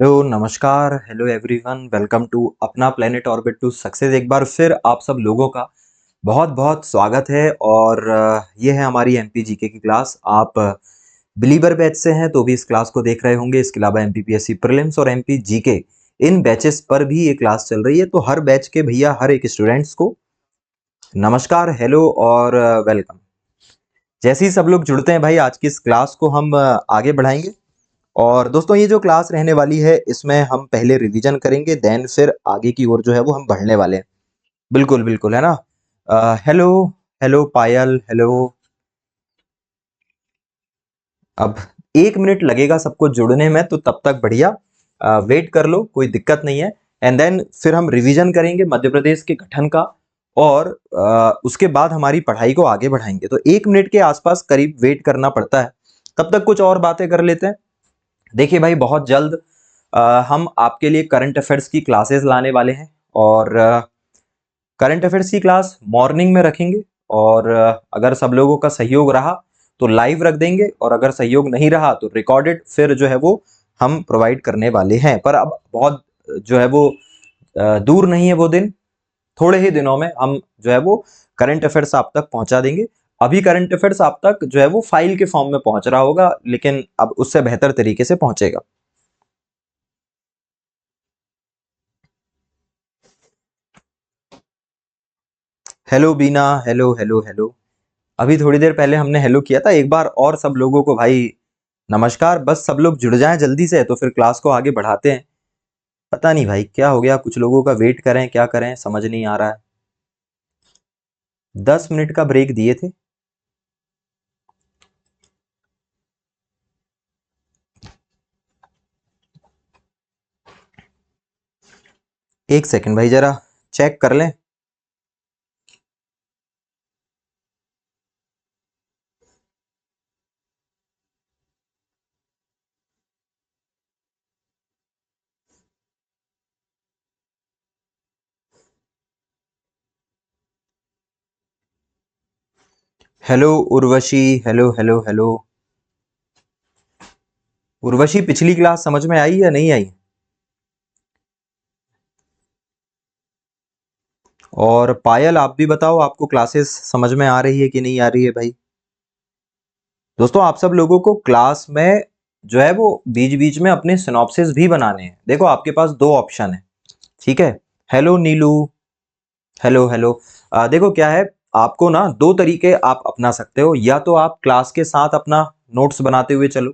Hello नमस्कार hello everyone welcome to अपना planet orbit to success. एक बार फिर आप सब लोगों का बहुत बहुत स्वागत है। और ये है हमारी एमपीजीके की क्लास। आप बिलीवर बैच से हैं तो भी इस क्लास को देख रहे होंगे। इसके अलावा एमपीपीएससी प्रीलिम्स और एमपीजीके इन बैचेस पर भी ये क्लास चल रही है। तो हर बैच के भैया हर एक स्टूडेंट्स को नमस्कार, हेलो और वेलकम। जैसे ही सब लोग जुड़ते हैं भाई, आज की इस क्लास को हम आगे बढ़ाएंगे। और दोस्तों, ये जो क्लास रहने वाली है इसमें हम पहले रिवीजन करेंगे, देन फिर आगे की ओर जो है वो हम बढ़ने वाले हैं। बिल्कुल बिल्कुल, है ना। हेलो हेलो पायल, हेलो। अब 1 मिनट लगेगा सबको जुड़ने में, तो तब तक बढ़िया वेट कर लो, कोई दिक्कत नहीं है। एंड देन फिर हम रिवीजन करेंगे मध्य प्रदेश के गठन का। और उसके बाद हमारी पढ़ाई को आगे बढ़ाएंगे। तो 1 मिनट के आसपास करीब वेट करना पड़ता है। तब तक कुछ और बातें कर लेते हैं। देखिए भाई, बहुत जल्द हम आपके लिए करंट अफेयर्स की क्लासेस लाने वाले हैं। और करंट अफेयर्स की क्लास मॉर्निंग में रखेंगे। और अगर सब लोगों का सहयोग रहा तो लाइव रख देंगे, और अगर सहयोग नहीं रहा तो रिकॉर्डेड फिर जो है वो हम प्रोवाइड करने वाले हैं। पर अब बहुत जो है वो दूर नहीं है वो दिन। थोड़े ही दिनों में हम जो है वो करंट अफेयर्स आप तक पहुंचा देंगे। अभी करंट अफेयर्स आप तक जो है वो फाइल के फॉर्म में पहुंच रहा होगा, लेकिन अब उससे बेहतर तरीके से पहुंचेगा। हेलो बीना, हेलो हेलो हेलो। अभी थोड़ी देर पहले हमने हेलो किया था। एक बार और सब लोगों को भाई नमस्कार। बस सब लोग जुड़ जाएं जल्दी से, तो फिर क्लास को आगे बढ़ाते हैं। पता नहीं भाई क्या हो गया, कुछ लोगों का वेट करें क्या करें समझ नहीं आ रहा है। 10 मिनट का ब्रेक दिए थे। एक सेकंड भाई, जरा चेक कर लें। Hello Urvashi, hello hello hello. Urvashi, पिछली क्लास समझ में आई या नहीं आई? और पायल, आप भी बताओ, आपको क्लासेस समझ में आ रही है कि नहीं आ रही है भाई? दोस्तों, आप सब लोगों को क्लास में जो है वो बीच बीच में अपने सिनॉप्सिस भी बनाने हैं। देखो, आपके पास दो ऑप्शन है। ठीक है। हेलो नीलू, हेलो हेलो। देखो क्या है, आपको ना दो तरीके आप अपना सकते हो। या तो आप क्लास के साथ अपना नोट्स बनाते हुए चलो,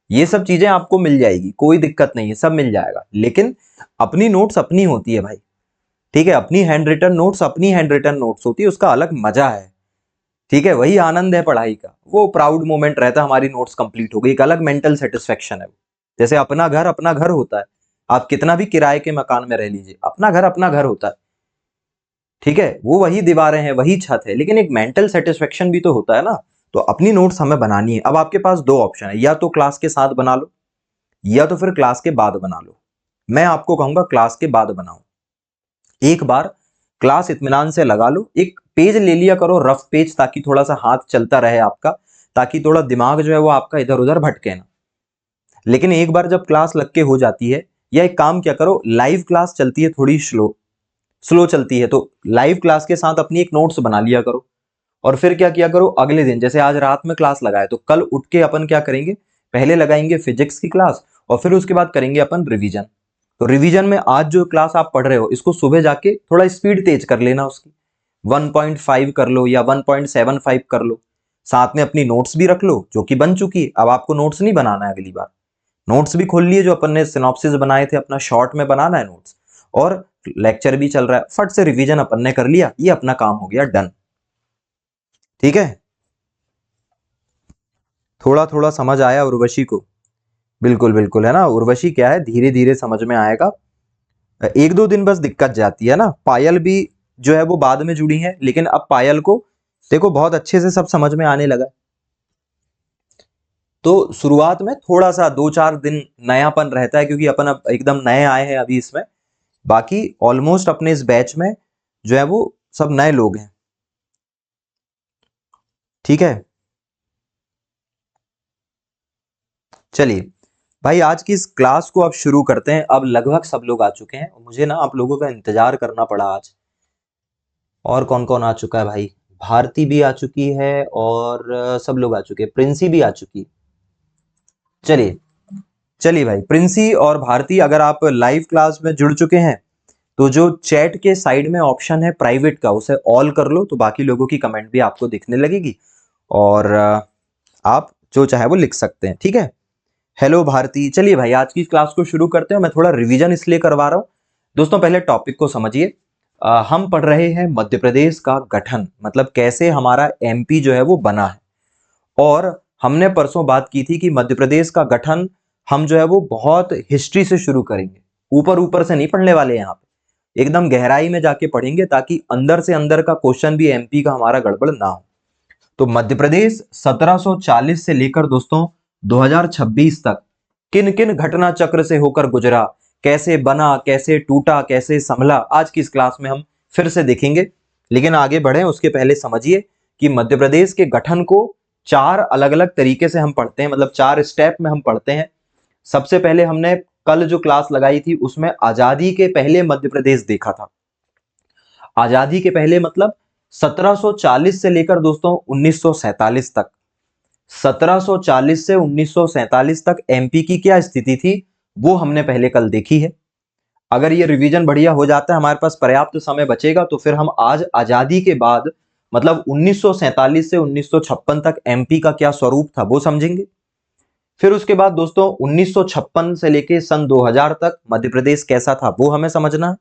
ये सब चीजें आपको मिल जाएगी, कोई दिक्कत नहीं है, सब मिल जाएगा। लेकिन अपनी नोट्स अपनी होती है भाई। ठीक है, अपनी हैंड रिटन नोट्स अपनी हैंड रिटन नोट्स होती है, उसका अलग मजा है। ठीक है, वही आनंद है पढ़ाई का। वो प्राउड मोमेंट रहता है, हमारी नोट्स कंप्लीट हो गई, एक अलग मेंटल सेटिस्फेक्शन है वो। जैसे अपना घर होता है। आप कितना भी किराए के मकान में रह लीजिए, अपना घर होता है। ठीक है, वो वही दीवारें हैं, वही छत है, लेकिन एक मेंटल सेटिस्फेक्शन भी तो होता है ना। तो अपनी नोट्स हमें बनानी है। अब आपके पास दो ऑप्शन है, या तो क्लास के साथ बना लो, या तो फिर क्लास के बाद बना लो। मैं आपको कहूंगा क्लास के बाद बनाओ। एक बार क्लास इत्मीनान से लगा लो, एक पेज ले लिया करो, रफ पेज, ताकि थोड़ा सा हाथ चलता रहे आपका, ताकि थोड़ा दिमाग जो है वो आपका इधर उधर भटके ना। लेकिन एक बार जब क्लास लग के हो जाती है, या एक काम क्या करो, लाइव क्लास चलती है थोड़ी स्लो स्लो चलती है, तो लाइव क्लास के साथ अपनी एक नोट्स बना लिया करो। और फिर क्या किया करो, अगले दिन जैसे आज रात में क्लास लगाए तो कल उठ के अपन क्या करेंगे, पहले लगाएंगे फिजिक्स की क्लास, और फिर उसके बाद करेंगे अपन रिवीजन। तो रिवीजन में आज जो क्लास आप पढ़ रहे हो, इसको सुबह जाके थोड़ा स्पीड तेज कर लेना उसकी। 1.5 कर लो या 1.75 कर लो। साथ में अपनी नोट्स भी रख लो जो कि बन चुकी है। अब आपको नोट्स नहीं बनाना है, अगली बार नोट्स भी खोल लिए जो अपन ने सिनॉप्सिस बनाए थे, अपना शॉर्ट में बनाना है नोट्स। और लेक्चर भी चल रहा है, फट से रिवीजन अपन ने कर लिया, ये अपना काम हो गया डन। ठीक है, थोड़ा थोड़ा समझ आया उर्वशी को? बिल्कुल बिल्कुल, है ना उर्वशी, क्या है धीरे धीरे समझ में आएगा। एक दो दिन बस दिक्कत जाती है ना। पायल भी जो है वो बाद में जुड़ी है, लेकिन अब पायल को देखो बहुत अच्छे से सब समझ में आने लगा। तो शुरुआत में थोड़ा सा 2-4 दिन नयापन रहता है, क्योंकि अपन अब एकदम नए आए हैं अभी इसमें। बाकी ऑलमोस्ट अपने इस बैच में जो है वो सब नए लोग हैं। ठीक है, चलिए। भाई आज की इस क्लास को अब शुरू करते हैं। अब लगभग सब लोग आ चुके हैं, मुझे ना आप लोगों का इंतजार करना पड़ा आज। और कौन कौन आ चुका है भाई? भारती भी आ चुकी है और सब लोग आ चुके हैं, प्रिंसी भी आ चुकी है। चलिए चलिए भाई, प्रिंसी और भारती अगर आप लाइव क्लास में जुड़ चुके हैं तो जो चैट के साइड में ऑप्शन है प्राइवेट का, उसे ऑल कर लो तो बाकी लोगों की कमेंट भी आपको दिखने लगेगी और आप जो चाहे वो लिख सकते हैं, ठीक है। हेलो भारती। चलिए भाई आज की क्लास को शुरू करते हैं। मैं थोड़ा रिवीजन इसलिए करवा रहा हूँ दोस्तों, पहले टॉपिक को समझिए। हम पढ़ रहे हैं मध्य प्रदेश का गठन, मतलब कैसे हमारा एमपी जो है वो बना है। और हमने परसों बात की थी कि मध्य प्रदेश का गठन हम जो है वो बहुत हिस्ट्री से शुरू करेंगे, ऊपर ऊपर से नहीं पढ़ने वाले, यहाँ पे एकदम गहराई में जाके पढ़ेंगे ताकि अंदर से अंदर का क्वेश्चन भी एमपी का हमारा गड़बड़ ना हो। तो मध्य प्रदेश 1740 से लेकर दोस्तों 2026 तक किन किन घटना चक्र से होकर गुजरा, कैसे बना, कैसे टूटा, कैसे संभला, आज की इस क्लास में हम फिर से देखेंगे। लेकिन आगे बढ़े उसके पहले समझिए कि मध्य प्रदेश के गठन को चार अलग अलग तरीके से हम पढ़ते हैं, मतलब चार स्टेप में हम पढ़ते हैं। सबसे पहले हमने कल जो क्लास लगाई थी उसमें आजादी के पहले मध्य प्रदेश देखा था। आजादी के पहले मतलब 1740 से लेकर दोस्तों 1947 तक। 1740 से 1947 तक एमपी की क्या स्थिति थी वो हमने पहले कल देखी है। अगर ये रिवीजन बढ़िया हो जाता है, हमारे पास पर्याप्त समय बचेगा, तो फिर हम आज आजादी के बाद मतलब 1947 से 1956 तक एमपी का क्या स्वरूप था वो समझेंगे। फिर उसके बाद दोस्तों 1956 से लेके सन 2000 तक मध्य प्रदेश कैसा था वो हमें समझना है।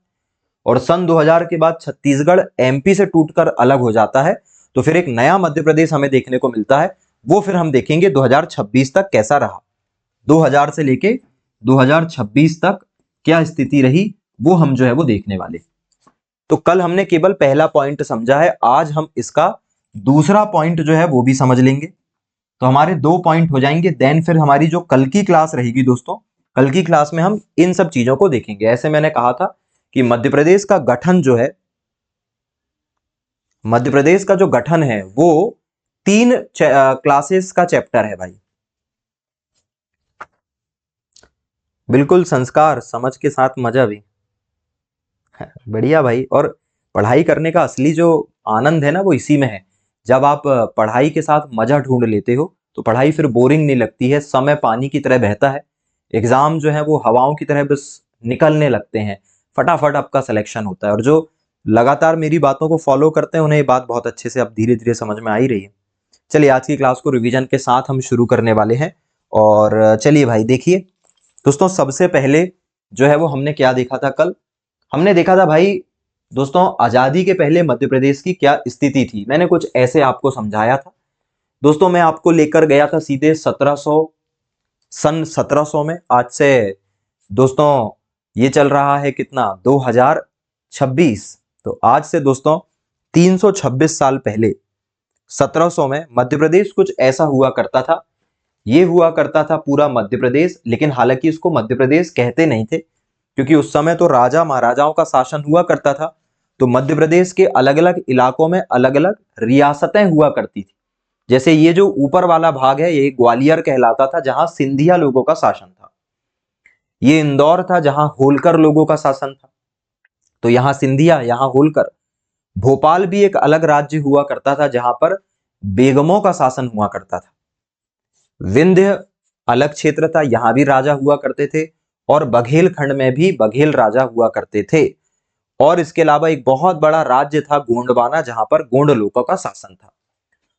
और सन 2000 के बाद छत्तीसगढ़ एमपी से टूटकर अलग हो जाता है, तो फिर एक नया मध्य प्रदेश हमें देखने को मिलता है। वो फिर हम देखेंगे 2026 तक कैसा रहा, 2000 से लेके 2026 तक क्या स्थिति रही वो हम जो है वो देखने वाले। तो कल हमने केवल पहला पॉइंट समझा है, आज हम इसका दूसरा पॉइंट जो है वो भी समझ लेंगे। तो हमारे दो पॉइंट हो जाएंगे। देन फिर हमारी जो कल की क्लास रहेगी दोस्तों, कल की क्लास में हम इन सब चीजों को देखेंगे। ऐसे मैंने कहा था कि मध्य प्रदेश का गठन जो है, मध्य प्रदेश का जो गठन है वो तीन क्लासेस का चैप्टर है भाई। बिल्कुल, संस्कार समझ के साथ मजा भी। बढ़िया भाई। और पढ़ाई करने का असली जो आनंद है ना वो इसी में है। जब आप पढ़ाई के साथ मजा ढूंढ लेते हो तो पढ़ाई फिर बोरिंग नहीं लगती है, समय पानी की तरह बहता है। एग्जाम जो है वो हवाओं की तरह बस निकलने लगते हैं, फटाफट आपका सिलेक्शन होता है। और जो लगातार मेरी बातों को फॉलो करते हैं उन्हें ये बात बहुत अच्छे से अब धीरे धीरे समझ में आ ही रही है। चलिए आज की क्लास को रिवीजन के साथ हम शुरू करने वाले हैं। और चलिए भाई देखिए दोस्तों, सबसे पहले जो है वो हमने क्या देखा था कल? हमने देखा था भाई दोस्तों आजादी के पहले मध्य प्रदेश की क्या स्थिति थी। मैंने कुछ ऐसे आपको समझाया था दोस्तों। मैं आपको लेकर गया था सीधे 1700 में। आज से दोस्तों ये चल रहा है कितना, 2026। तो आज से दोस्तों 326 साल पहले 1700 में मध्य प्रदेश कुछ ऐसा हुआ करता था। ये हुआ करता था पूरा मध्य प्रदेश, लेकिन हालांकि इसको मध्य प्रदेश कहते नहीं थे क्योंकि उस समय तो राजा महाराजाओं का शासन हुआ करता था। तो मध्य प्रदेश के अलग अलग इलाकों में अलग अलग रियासतें हुआ करती थी। जैसे ये जो ऊपर वाला भाग है ये ग्वालियर कहलाता था, जहां सिंधिया लोगों का शासन था। ये इंदौर था जहां होलकर लोगों का शासन था, तो यहाँ सिंधिया, यहाँ होलकर। भोपाल भी एक अलग राज्य हुआ करता था जहां पर बेगमों का शासन हुआ करता था। विंध्य अलग क्षेत्र था, यहां भी राजा हुआ करते थे। और बघेल खंड में भी बघेल राजा हुआ करते थे। और इसके अलावा एक बहुत बड़ा राज्य था गोंडवाना, जहां पर गोंड लोगों का शासन था।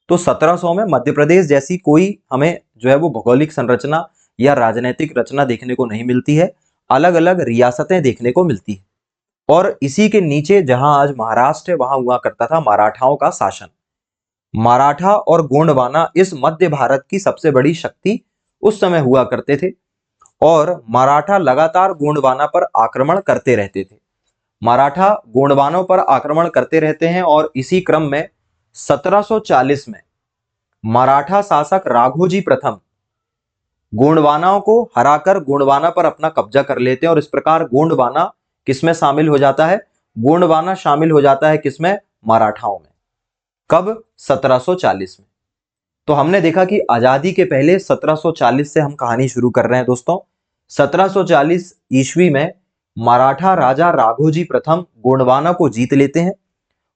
तो 1700 में मध्य प्रदेश जैसी कोई हमें जो है वो भौगोलिक संरचना या राजनीतिक रचना देखने को नहीं मिलती है, अलग अलग रियासतें देखने को मिलती है। और इसी के नीचे जहां आज महाराष्ट्र है वहां हुआ करता था मराठाओं का शासन। मराठा और गोंडवाना इस मध्य भारत की सबसे बड़ी शक्ति उस समय हुआ करते थे। और मराठा लगातार गोंडवाना पर आक्रमण करते रहते थे। मराठा गोंडवानों पर आक्रमण करते रहते हैं और इसी क्रम में 1740 में मराठा शासक राघोजी प्रथम गोंडवानाओं को हराकर गोंडवाना पर अपना कब्जा कर लेते हैं। और इस प्रकार गोंडवाना किसमें शामिल हो जाता है? गोंडवाना शामिल हो जाता है किसमें? मराठाओं में। कब? 1740 में। तो हमने देखा कि आजादी के पहले 1740 से हम कहानी शुरू कर रहे हैं दोस्तों। 1740 ईस्वी में मराठा राजा राघोजी प्रथम गोंडवाना को जीत लेते हैं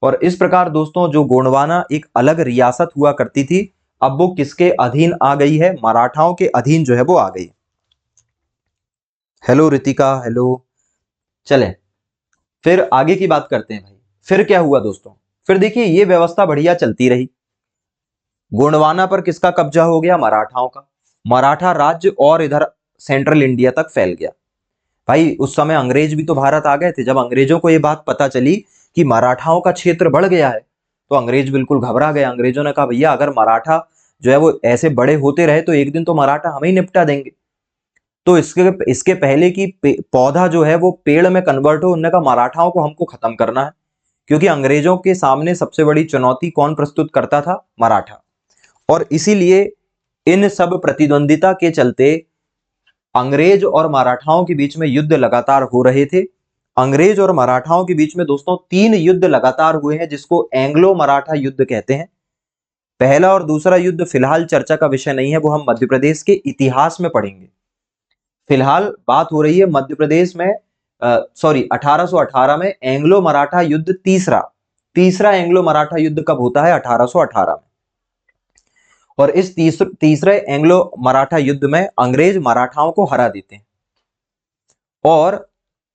और इस प्रकार दोस्तों जो गोंडवाना एक अलग रियासत हुआ करती थी, अब वो किसके अधीन आ गई है? मराठाओं के अधीन जो है वो आ गई। Hello Ritika, hello. चलें फिर आगे की बात करते हैं भाई। फिर क्या हुआ दोस्तों? फिर देखिए ये व्यवस्था बढ़िया चलती रही। गोंडवाना पर किसका कब्जा हो गया? मराठाओं का। मराठा राज्य और इधर सेंट्रल इंडिया तक फैल गया। भाई उस समय अंग्रेज भी तो भारत आ गए थे। जब अंग्रेजों को ये बात पता चली कि मराठाओं का क्षेत्र बढ़ गया है तो अंग्रेज बिल्कुल घबरा गए। अंग्रेजों ने कहा भैया अगर मराठा जो है वो ऐसे बड़े होते रहे तो एक दिन तो मराठा हमें ही निपटा देंगे। तो इसके पहले कि पौधा जो है वो पेड़ में कन्वर्ट हो, उन्होंने कहा मराठाओं को हमको खत्म करना है, क्योंकि अंग्रेजों के सामने सबसे बड़ी चुनौती कौन प्रस्तुत करता था? मराठा। और इसीलिए इन सब प्रतिद्वंदिता के चलते अंग्रेज और मराठाओं के बीच में युद्ध लगातार हो रहे थे। अंग्रेज और मराठाओं के बीच में दोस्तों 3 युद्ध लगातार हुए हैं जिसको एंग्लो मराठा युद्ध कहते हैं। पहला और दूसरा युद्ध फिलहाल चर्चा का विषय नहीं है, वो हम मध्य प्रदेश के इतिहास में पढ़ेंगे। फिलहाल बात हो रही है मध्य प्रदेश में 1818 में एंग्लो मराठा युद्ध तीसरा एंग्लो मराठा युद्ध कब होता है? 1818 में। और इस तीसरे एंग्लो मराठा युद्ध में अंग्रेज मराठाओं को हरा देते हैं और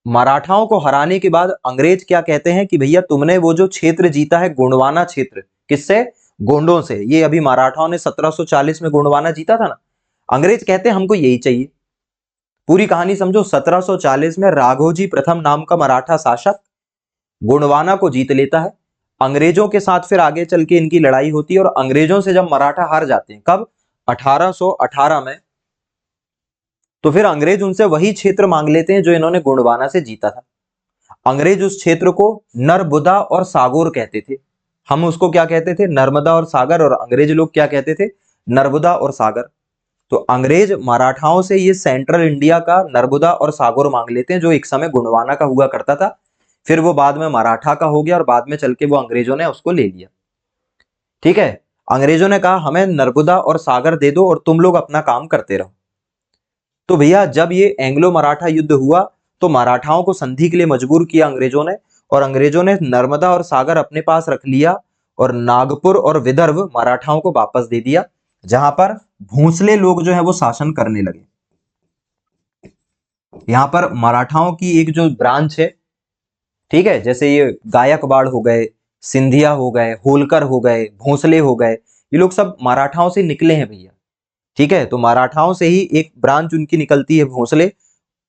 मराठाओं को हराने के बाद अंग्रेज क्या कहते हैं कि भैया तुमने वो जो क्षेत्र जीता है गोंडवाना क्षेत्र, किससे? गोंडों से। ये अभी मराठाओं ने 1740 में गोंडवाना जीता था ना, अंग्रेज कहते हैं हमको यही चाहिए। पूरी कहानी समझो। 1740 में राघोजी प्रथम नाम का मराठा शासक गोंडवाना को जीत लेता है। अंग्रेजों के साथ फिर आगे चल के इनकी लड़ाई होती है और अंग्रेजों से जब मराठा हार जाते हैं, कब? 1818 में। तो फिर अंग्रेज उनसे वही क्षेत्र मांग लेते हैं जो इन्होंने गोंडवाना से जीता था। अंग्रेज उस क्षेत्र को नर्मदा और सागौर कहते थे। हम उसको क्या कहते थे? नर्मदा और सागर। और अंग्रेज लोग क्या कहते थे? नर्मदा और सागर। तो अंग्रेज मराठाओं से ये सेंट्रल इंडिया का नर्मदा और सागौर मांग लेते हैं जो एक समय गोंडवाना का हुआ करता था। फिर वो बाद में मराठा का हो गया और बाद में चल के वो अंग्रेजों ने उसको ले लिया। ठीक है, अंग्रेजों ने कहा हमें नर्मदा और सागर दे दो और तुम लोग अपना काम करते रहो। तो भैया जब ये एंग्लो मराठा युद्ध हुआ तो मराठाओं को संधि के लिए मजबूर किया अंग्रेजों ने, और अंग्रेजों ने नर्मदा और सागर अपने पास रख लिया और नागपुर और विदर्भ मराठाओं को वापस दे दिया, जहां पर भोंसले लोग जो है वो शासन करने लगे। यहां पर मराठाओं की एक जो ब्रांच है, ठीक है, जैसे ये गायकवाड़ हो गए, सिंधिया हो गए, होलकर हो गए, भोंसले हो गए, ये लोग सब मराठाओं से निकले हैं भैया। ठीक है, तो मराठाओं से ही एक ब्रांच उनकी निकलती है भोंसले,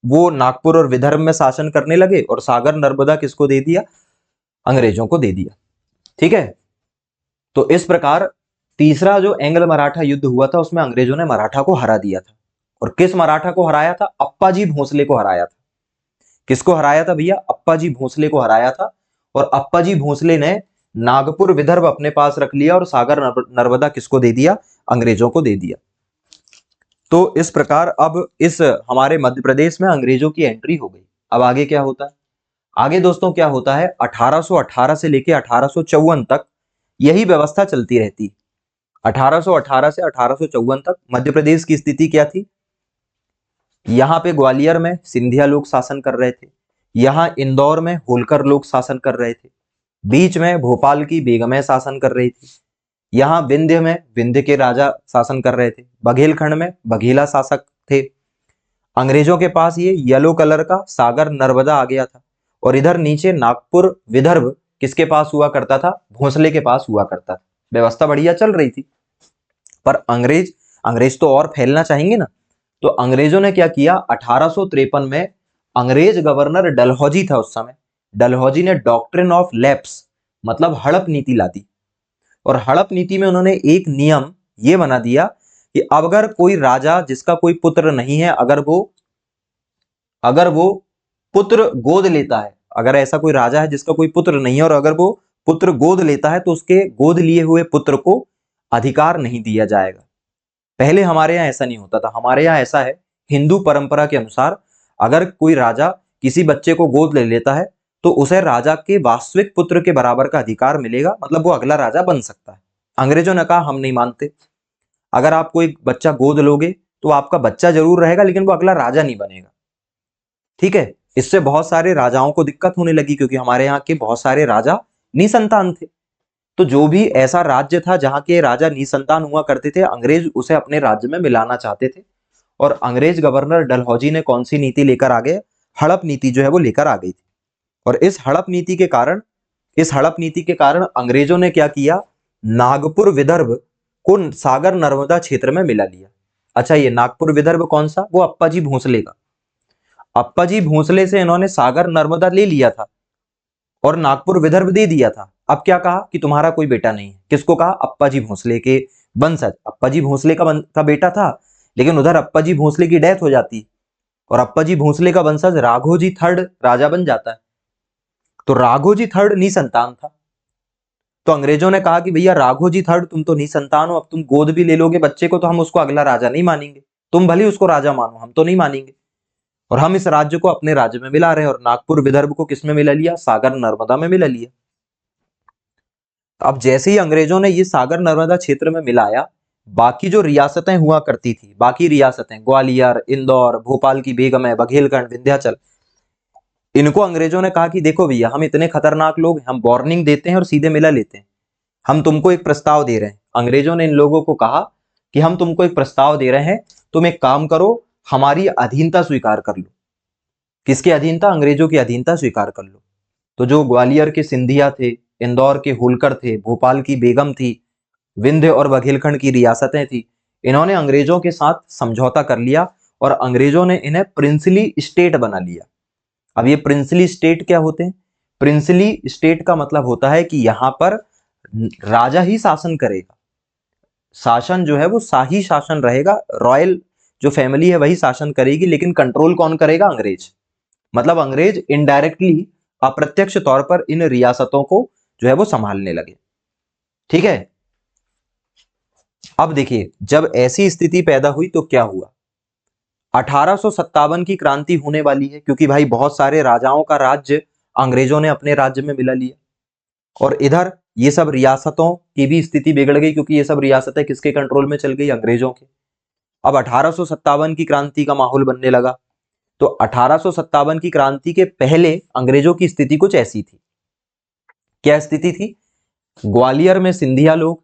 वो नागपुर और विदर्भ में शासन करने लगे और सागर नर्मदा किसको दे दिया? अंग्रेजों को दे दिया। ठीक है, तो इस प्रकार तीसरा जो एंग्ल मराठा युद्ध हुआ था उसमें अंग्रेजों ने मराठा को हरा दिया था। और किस मराठा को हराया था? अप्पाजी भोंसले को हराया था। किसको हराया था भैया? अप्पाजी भोंसले को हराया था। और अप्पाजी भोंसले ने नागपुर विदर्भ अपने पास रख लिया और सागर नर्मदा किसको दे दिया? अंग्रेजों को दे दिया। तो इस प्रकार अब इस हमारे मध्य प्रदेश में अंग्रेजों की एंट्री हो गई। अब आगे क्या होता है? आगे दोस्तों क्या होता है? 1818 से लेके 1854 तक यही व्यवस्था चलती रहती। 1818 से 1854 तक मध्य प्रदेश की स्थिति क्या थी? यहां पे ग्वालियर में सिंधिया लोग शासन कर रहे थे, यहां इंदौर में होलकर लोग शासन कर रहे थे, बीच में भोपाल की बेगमें शासन कर रही थी, यहां विंध्य में विंध्य के राजा शासन कर रहे थे, बघेलखंड में बघेला शासक थे। अंग्रेजों के पास ये येलो कलर का सागर नर्मदा आ गया था और इधर नीचे नागपुर विदर्भ किसके पास हुआ करता था? भोंसले के पास हुआ करता था। व्यवस्था बढ़िया चल रही थी। पर अंग्रेज तो और फैलना चाहेंगे ना, तो अंग्रेजों ने क्या किया? 1853 में अंग्रेज गवर्नर डलहौजी था उस समय, डलहौजी ने डॉक्ट्रिन ऑफ लैप्स मतलब हड़प नीति ला दी। और हड़प नीति में उन्होंने एक नियम ये बना दिया कि अब अगर कोई राजा जिसका कोई पुत्र नहीं है, अगर वो पुत्र गोद लेता है, अगर ऐसा कोई राजा है जिसका कोई पुत्र नहीं है और अगर वो पुत्र गोद लेता है तो उसके गोद लिए हुए पुत्र को अधिकार नहीं दिया जाएगा। पहले हमारे यहाँ ऐसा नहीं होता था। हमारे यहाँ ऐसा है, हिंदू परंपरा के अनुसार अगर कोई राजा किसी बच्चे को गोद ले लेता है तो उसे राजा के वास्तविक पुत्र के बराबर का अधिकार मिलेगा, मतलब वो अगला राजा बन सकता है। अंग्रेजों ने कहा हम नहीं मानते, अगर आप कोई बच्चा गोद लोगे तो आपका बच्चा जरूर रहेगा लेकिन वो अगला राजा नहीं बनेगा। ठीक है, इससे बहुत सारे राजाओं को दिक्कत होने लगी क्योंकि हमारे यहाँ के बहुत सारे राजा निसंतान थे। तो जो भी ऐसा राज्य था जहां के राजा निसंतान हुआ करते थे, अंग्रेज उसे अपने राज्य में मिलाना चाहते थे। और अंग्रेज गवर्नर डलहौजी ने कौन सी नीति लेकर आ गए? हड़प नीति जो है वो लेकर आ गई थी। और इस हड़प नीति के कारण अंग्रेजों ने क्या किया? नागपुर विदर्भ को सागर नर्मदा क्षेत्र में मिला लिया। अच्छा, ये नागपुर विदर्भ कौन सा? वो अप्पा जी भोसले का। अप्पा जी भोसले से इन्होंने सागर नर्मदा ले लिया था और नागपुर विदर्भ दे दिया था। अब क्या कहा कि तुम्हारा कोई बेटा नहीं है। किसको कहा? अप्पा जी भोसले के वंशज। अप्पा जी भोसले का बेटा था, लेकिन उधर अप्पा जी भोसले की डेथ हो जाती और अप्पा जी भोसले का वंशज राघोजी थर्ड राजा बन जाता है। तो राघोजी थर्ड निसंतान था। तो अंग्रेजों ने कहा कि भैया राघोजी थर्ड तुम तो निसंतान हो, अब तुम गोद भी ले लोगे बच्चे को तो हम उसको अगला राजा नहीं मानेंगे। तुम भले उसको राजा मानो, हम तो नहीं मानेंगे। और हम इस राज्य को अपने राज्य में मिला रहे हैं। और नागपुर विदर्भ को किस में मिला लिया? सागर नर्मदा में मिला लिया। अब जैसे ही अंग्रेजों ने ये सागर नर्मदा क्षेत्र में मिलाया, बाकी जो रियासतें हुआ करती थी, बाकी रियासतें ग्वालियर, इंदौर, भोपाल की बेगम है, बघेलखंड, विंध्याचल, इनको अंग्रेजों ने कहा कि देखो भैया, हम इतने खतरनाक लोग, हम वार्निंग देते हैं और सीधे मिला लेते हैं। हम तुमको एक प्रस्ताव दे रहे हैं। अंग्रेजों ने इन लोगों को कहा कि हम तुमको एक प्रस्ताव दे रहे हैं, तुम एक काम करो, हमारी अधीनता स्वीकार कर लो। किसकी अधीनता? अंग्रेजों की अधीनता स्वीकार कर लो। तो जो ग्वालियर के सिंधिया थे, इंदौर के होलकर थे, भोपाल की बेगम थी, विंध्य और बघेलखंड की रियासतें थी, इन्होंने अंग्रेजों के साथ समझौता कर लिया और अंग्रेजों ने इन्हें प्रिंसली स्टेट बना लिया। अब ये प्रिंसली स्टेट क्या होते हैं? प्रिंसली स्टेट का मतलब होता है कि यहां पर राजा ही शासन करेगा। शासन जो है वो शाही शासन रहेगा, रॉयल जो फैमिली है वही शासन करेगी, लेकिन कंट्रोल कौन करेगा? अंग्रेज। मतलब अंग्रेज इनडायरेक्टली, अप्रत्यक्ष तौर पर इन रियासतों को जो है वो संभालने लगे। ठीक है, अब देखिए, जब ऐसी स्थिति पैदा हुई तो क्या हुआ? 1857 की क्रांति होने वाली है, क्योंकि भाई बहुत सारे राजाओं का राज्य अंग्रेजों ने अपने राज्य में मिला लिया। और इधर ये सब रियासतों की भी स्थिति बिगड़ गई, क्योंकि ये सब रियासतें किसके कंट्रोल में चल गई? अंग्रेजों के। अब 1857 की क्रांति का माहौल बनने लगा। तो 1857 की क्रांति के पहले अंग्रेजों की स्थिति कुछ ऐसी थी। क्या स्थिति थी? ग्वालियर में सिंधिया लोग,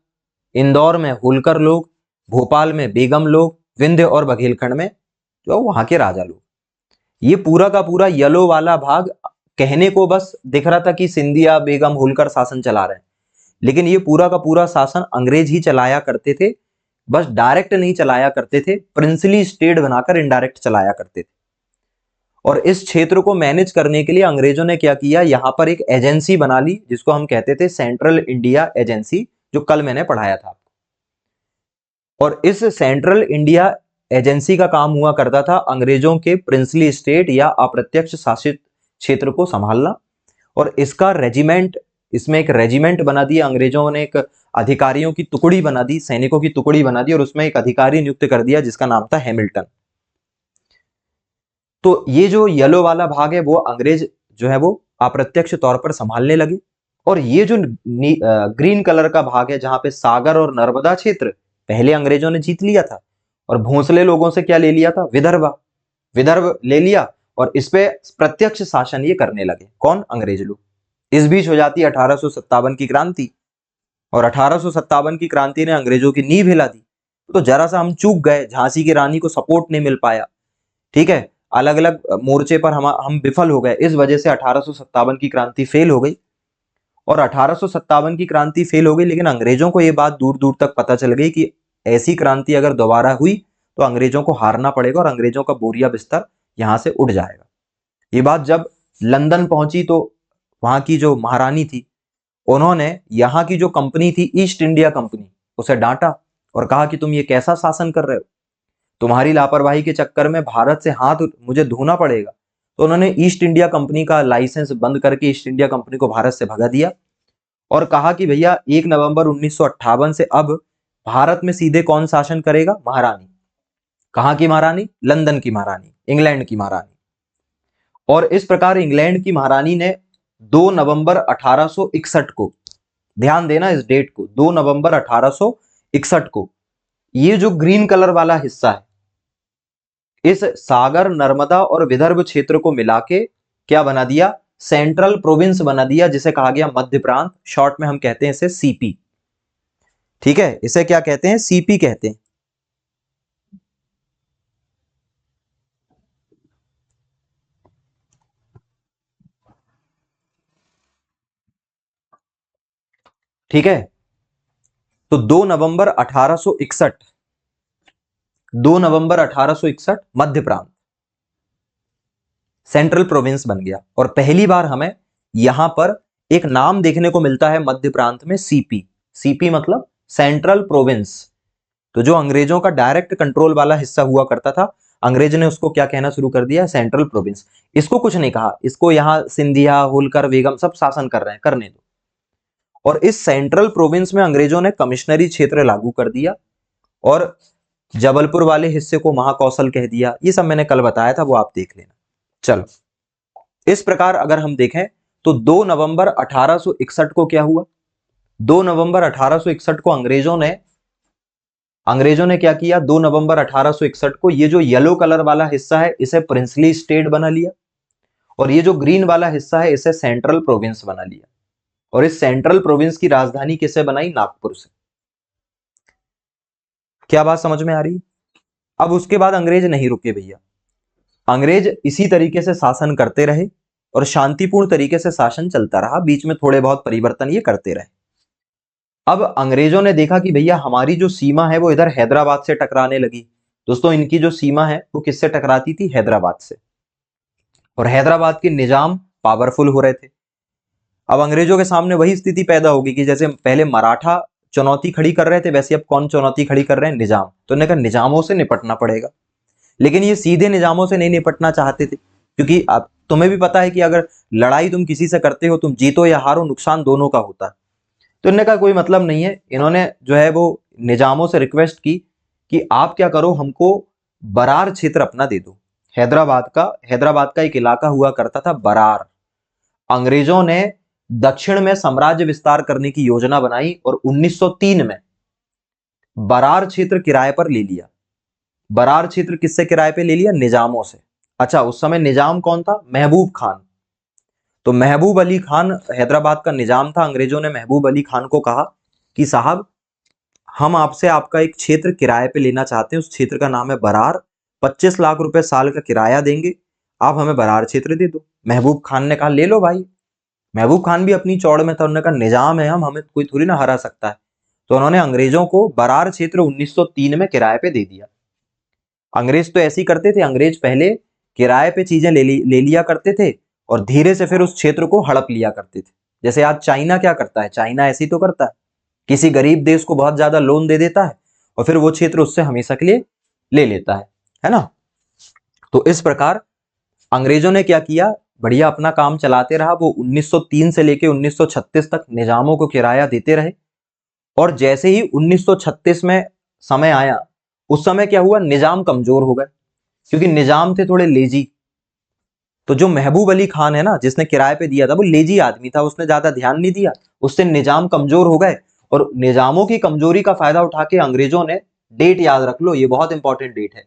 इंदौर में होलकर लोग, भोपाल में बेगम लोग, विंध्य और बघेलखंड में जो वहां के राजा लोग। ये पूरा का पूरा येलो वाला भाग कहने को बस दिख रहा था कि सिंधिया, बेगम, होलकर शासन चला रहे हैं, लेकिन ये पूरा का पूरा शासन अंग्रेज ही चलाया करते थे। बस डायरेक्ट नहीं चलाया करते थे, प्रिंसली स्टेट बनाकर इनडायरेक्ट चलाया करते थे। और इस क्षेत्र को मैनेज करने के लिए अंग्रेजों ने क्या किया? यहां पर एक एजेंसी बना ली, जिसको हम कहते थे सेंट्रल इंडिया एजेंसी, जो कल मैंने पढ़ाया था। और इस सेंट्रल इंडिया एजेंसी का काम हुआ करता था अंग्रेजों के प्रिंसली स्टेट या अप्रत्यक्ष शासित क्षेत्र को संभालना। और इसका रेजिमेंट, इसमें एक रेजिमेंट बना दिया अंग्रेजों ने, एक अधिकारियों की टुकड़ी बना दी, सैनिकों की टुकड़ी बना दी, और उसमें एक अधिकारी नियुक्त कर दिया जिसका नाम था हैमिल्टन। तो ये जो येलो वाला भाग है वो अंग्रेज जो है वो अप्रत्यक्ष तौर पर संभालने लगे। और ये जो ग्रीन कलर का भाग है, जहां पे सागर और नर्मदा क्षेत्र पहले अंग्रेजों ने जीत लिया था, और भोसले लोगों से क्या ले लिया था? विदर्भ ले लिया, और इस पे प्रत्यक्ष शासन ये करने लगे। कौन? अंग्रेज लोग। इस बीच हो जाती है 1857 की क्रांति, और 1857 की क्रांति ने अंग्रेजों की नींव हिला दी। तो जरा सा हम चूक गए, झांसी की रानी को सपोर्ट नहीं मिल पाया। ठीक है, अलग अलग मोर्चे पर हम विफल हो गए, इस वजह से 1857 की क्रांति फेल हो गई। और 1857 की क्रांति फेल हो गई, लेकिन अंग्रेजों को यह बात दूर दूर तक पता चल गई कि ऐसी क्रांति अगर दोबारा हुई तो अंग्रेजों को हारना पड़ेगा और अंग्रेजों का बोरिया बिस्तर यहां से उड़ जाएगा। ये बात जब लंदन पहुंची तो वहां की जो महारानी थी, उन्होंने यहाँ की जो कंपनी थी ईस्ट इंडिया कंपनी, उसे डांटा और कहा कि तुम ये कैसा शासन कर रहे हो, तुम्हारी लापरवाही के चक्कर में भारत से हाथ मुझे धोना पड़ेगा। तो उन्होंने ईस्ट इंडिया कंपनी का लाइसेंस बंद करके ईस्ट इंडिया कंपनी को भारत से भगा दिया और कहा कि भैया 1 नवंबर 1958 से अब भारत में सीधे कौन शासन करेगा? महारानी। कहां की महारानी? लंदन की महारानी, इंग्लैंड की महारानी। और इस प्रकार इंग्लैंड की महारानी ने 2 नवंबर 1861 को, ध्यान देना इस डेट को, 2 नवंबर 1861 को, ये जो ग्रीन कलर वाला हिस्सा है, इस सागर, नर्मदा और विदर्भ क्षेत्र को मिला के क्या बना दिया, सेंट्रल प्रोविंस बना दिया, जिसे कहा गया मध्य प्रांत। शॉर्ट में हम कहते हैं इसे सीपी। ठीक है, इसे क्या कहते हैं, सीपी कहते हैं। ठीक है, तो 2 नवंबर 1861, 2 नवंबर 1861 मध्य प्रांत सेंट्रल प्रोविंस बन गया। और पहली बार हमें यहां पर एक नाम देखने को मिलता है मध्य प्रांत में, सीपी। सीपी मतलब सेंट्रल प्रोविंस। तो जो अंग्रेजों का डायरेक्ट कंट्रोल वाला हिस्सा हुआ करता था, अंग्रेज ने उसको क्या कहना शुरू कर दिया, सेंट्रल प्रोविंस। इसको कुछ नहीं कहा, इसको यहां सिंधिया, होलकर, बेगम सब शासन कर रहे हैं, करने दो। और इस सेंट्रल प्रोविंस में अंग्रेजों ने कमिश्नरी क्षेत्र लागू कर दिया और जबलपुर वाले हिस्से को महाकौशल कह दिया। ये सब मैंने कल बताया था, वो आप देख लेना। चलो, इस प्रकार अगर हम देखें तो 2 नवंबर 1861 को क्या हुआ, 2 नवंबर 1861 को अंग्रेजों ने क्या किया, 2 नवंबर 1861 को ये जो येलो कलर वाला हिस्सा है इसे प्रिंसली स्टेट बना लिया, और ये जो ग्रीन वाला हिस्सा है इसे सेंट्रल प्रोविंस बना लिया। और इस सेंट्रल प्रोविंस की राजधानी किसे बनाई, नागपुर से। क्या बात समझ में आ रही। अब उसके बाद अंग्रेज नहीं रुके भैया, अंग्रेज इसी तरीके से शासन करते रहे और शांतिपूर्ण तरीके से शासन चलता रहा, बीच में थोड़े बहुत परिवर्तन ये करते रहे। अब अंग्रेजों ने देखा कि भैया हमारी जो सीमा है वो इधर हैदराबाद से टकराने लगी। दोस्तों, इनकी जो सीमा है वो किससे टकराती थी, हैदराबाद से। और हैदराबाद के निजाम पावरफुल हो रहे थे। अब अंग्रेजों के सामने वही स्थिति पैदा होगी कि जैसे पहले मराठा चुनौती खड़ी कर रहे थे, वैसे अब कौन चुनौती खड़ी कर रहे हैं, निजाम। तो उन्होंने कहा निजामों से निपटना पड़ेगा। लेकिन ये सीधे निजामों से नहीं निपटना चाहते थे, क्योंकि अब तुम्हें भी पता है कि अगर लड़ाई तुम किसी से करते हो, तुम जीतो या हारो, नुकसान दोनों का होता है। तो इन्होंने कहा कोई मतलब नहीं है। इन्होंने जो है वो निजामों से रिक्वेस्ट की कि आप क्या करो, हमको बरार क्षेत्र अपना दे दो। हैदराबाद का एक इलाका हुआ करता था बरार। अंग्रेजों ने दक्षिण में साम्राज्य विस्तार करने की योजना बनाई और 1903 में बरार क्षेत्र किराए पर ले लिया। बरार क्षेत्र किससे किराए पे ले लिया, निजामों से। अच्छा, उस समय निजाम कौन था, महबूब खान। तो महबूब अली खान हैदराबाद का निजाम था। अंग्रेजों ने महबूब अली खान को कहा कि साहब, हम आपसे आपका एक क्षेत्र किराए पे लेना चाहते हैं, उस क्षेत्र का नाम है बरार, 25 लाख रुपए साल का किराया देंगे, आप हमें बरार क्षेत्र दे दो। महबूब खान ने कहा ले लो भाई। महबूब खान भी अपनी चौड़ में था, उन्होंने कहा निजाम है, हम हमें कोई थोड़ी ना हरा सकता है। तो उन्होंने अंग्रेजों को बरार क्षेत्र 1903 में किराए पे दे दिया। अंग्रेज तो ऐसे ही करते थे, अंग्रेज पहले किराए पे चीजें ले लिया करते थे और धीरे से फिर उस क्षेत्र को हड़प लिया करते थे। जैसे आज चाइना क्या करता है, चाइना ऐसे ही तो करता है, किसी गरीब देश को बहुत ज्यादा लोन दे देता है और फिर वो क्षेत्र उससे हमेशा के लिए ले लेता है ना। तो इस प्रकार अंग्रेजों ने क्या किया, बढ़िया अपना काम चलाते रहा। वो 1903 से लेके 1936 तक निजामों को किराया देते रहे। और जैसे ही 1936 में समय आया, उस समय क्या हुआ, निजाम कमजोर हो गए, क्योंकि निजाम थे थोड़े लेजी। तो जो महबूब अली खान है ना, जिसने किराए पे दिया था, वो लेजी आदमी था, उसने ज्यादा ध्यान नहीं दिया, उससे निजाम कमजोर हो गए। और निजामों की कमजोरी का फायदा उठा के अंग्रेजों ने, डेट याद रख लो, ये बहुत इंपॉर्टेंट डेट है,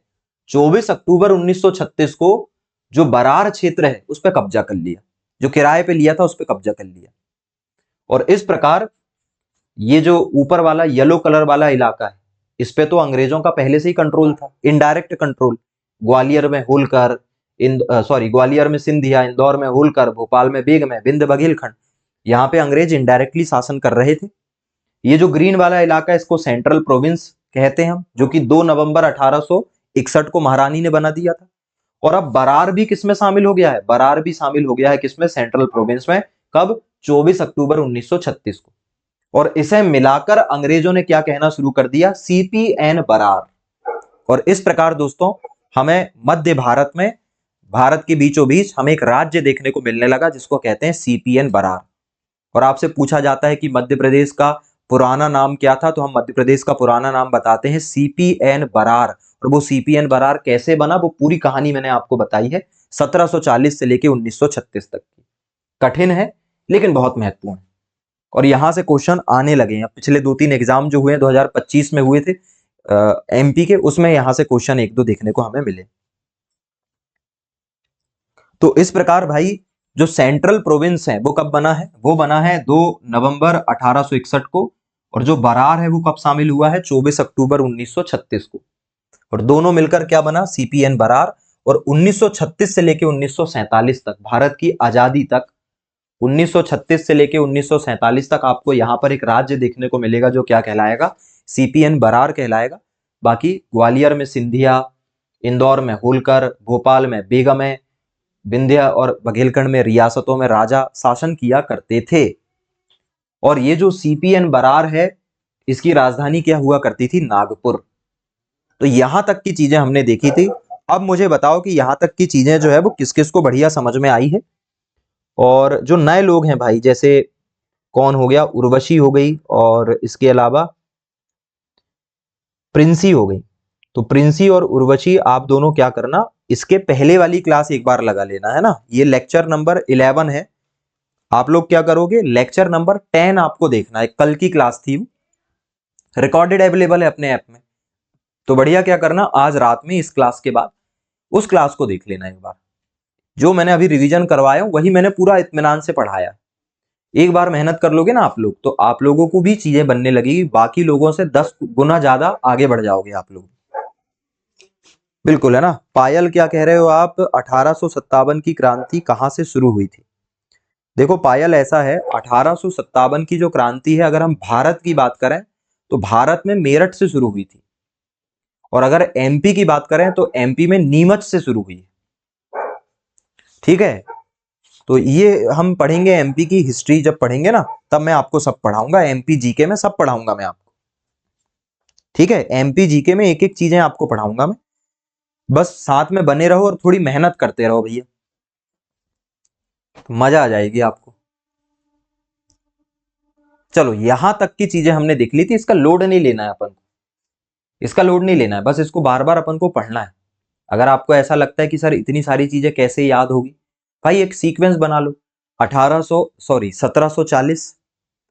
24 अक्टूबर 1936 को जो बरार क्षेत्र है उस पर कब्जा कर लिया, जो किराए पे लिया था उस पर कब्जा कर लिया। और इस प्रकार ये जो ऊपर वाला येलो कलर वाला इलाका है, इस पे तो अंग्रेजों का पहले से ही कंट्रोल था, इनडायरेक्ट कंट्रोल। ग्वालियर में होलकर, ग्वालियर में सिंधिया, इंदौर में होलकर, भोपाल में बेगम, बिंद बघेलखंड, यहाँ पे अंग्रेज इनडायरेक्टली शासन कर रहे थे। ये जो ग्रीन वाला इलाका है इसको सेंट्रल प्रोविंस कहते हैं हम, जो कि 2 नवंबर 1861 को महारानी ने बना दिया था। और अब बरार भी किसमें शामिल हो गया है, बरार भी शामिल हो गया है किसमें, सेंट्रल प्रोविंस में। कब, 24 अक्टूबर 1936 को। और इसे मिलाकर अंग्रेजों ने क्या कहना शुरू कर दिया, सीपीएन बरार। और इस प्रकार दोस्तों हमें मध्य भारत में, भारत के बीचों बीच हमें एक राज्य देखने को मिलने लगा जिसको कहते हैं सीपीएन बरार। और आपसे पूछा जाता है कि मध्य प्रदेश का पुराना नाम क्या था, तो हम मध्य प्रदेश का पुराना नाम बताते हैं सीपीएन बरार। और वो सीपीएन बरार कैसे बना, वो पूरी कहानी मैंने आपको बताई है, 1740 से लेके 1936 तक की। कठिन है लेकिन बहुत महत्वपूर्ण है। और यहां से क्वेश्चन आने लगे हैं, पिछले 2-3 एग्जाम जो हुए 2025 में हुए थे एमपी के, उसमें यहां से क्वेश्चन 1-2 देखने को हमें मिले। तो इस प्रकार भाई जो सेंट्रल प्रोविंस है वो कब बना है, वो बना है 2 नवंबर 1861 को, और जो बरार है वो कब शामिल हुआ है, 24 अक्टूबर 1936 को। और दोनों मिलकर क्या बना, सीपीएन बरार। और 1936 से लेके 1947 तक, भारत की आजादी तक, 1936 से लेके 1947 तक आपको यहां पर एक राज्य देखने को मिलेगा जो क्या कहलाएगा, सीपीएन बरार कहलाएगा। बाकी ग्वालियर में सिंधिया, इंदौर में होलकर, भोपाल में बेगमें, विंध्या और बघेलखंड में रियासतों में राजा शासन किया करते थे। और ये जो सीपीएन बरार है, इसकी राजधानी क्या हुआ करती थी, नागपुर। तो यहां तक की चीजें हमने देखी थी। अब मुझे बताओ कि यहां तक की चीजें जो है वो किस किस को बढ़िया समझ में आई है। और जो नए लोग हैं भाई, जैसे कौन हो गया, उर्वशी हो गई, और इसके अलावा प्रिंसी हो गई। तो प्रिंसी और उर्वशी आप दोनों क्या करना, इसके पहले वाली क्लास एक बार लगा लेना, है ना। ये लेक्चर नंबर 11 है। आप लोग क्या करोगे, लेक्चर नंबर 10 आपको देखना है, कल की क्लास थी, रिकॉर्डेड अवेलेबल है अपने ऐप में। तो बढ़िया क्या करना, आज रात में इस क्लास के बाद उस क्लास को देख लेना एक बार। जो मैंने अभी रिवीजन करवाया वही मैंने पूरा इत्मीनान से पढ़ाया। एक बार मेहनत कर लोगे ना आप लोग, तो आप लोगों को भी चीजें बनने लगेगी, बाकी लोगों से 10 गुना ज्यादा आगे बढ़ जाओगे आप लोग। बिल्कुल, है ना। पायल क्या कह रहे हो आप, 1857 की क्रांति कहां से शुरू हुई थी। देखो पायल, ऐसा है 1857 की जो क्रांति है, अगर हम भारत की बात करें तो भारत में मेरठ से शुरू हुई थी। और अगर एमपी की बात करें तो एमपी में नीमच से शुरू हुई। ठीक है, तो ये हम पढ़ेंगे एमपी की हिस्ट्री जब पढ़ेंगे ना, तब मैं आपको सब पढ़ाऊंगा, एमपी जीके में सब पढ़ाऊंगा मैं आपको। ठीक है, एमपी जीके में एक एक चीजें आपको पढ़ाऊंगा मैं, बस साथ में बने रहो और थोड़ी मेहनत करते रहो भैया, तो मजा आ जाएगी आपको। चलो, यहां तक की चीजें हमने देख ली थी, इसका लोड नहीं लेना है अपन को, इसका लोड नहीं लेना है, बस इसको बार बार अपन को पढ़ना है। अगर आपको ऐसा लगता है कि सर इतनी सारी चीजें कैसे याद होगी, भाई एक सीक्वेंस बना लो। 1740,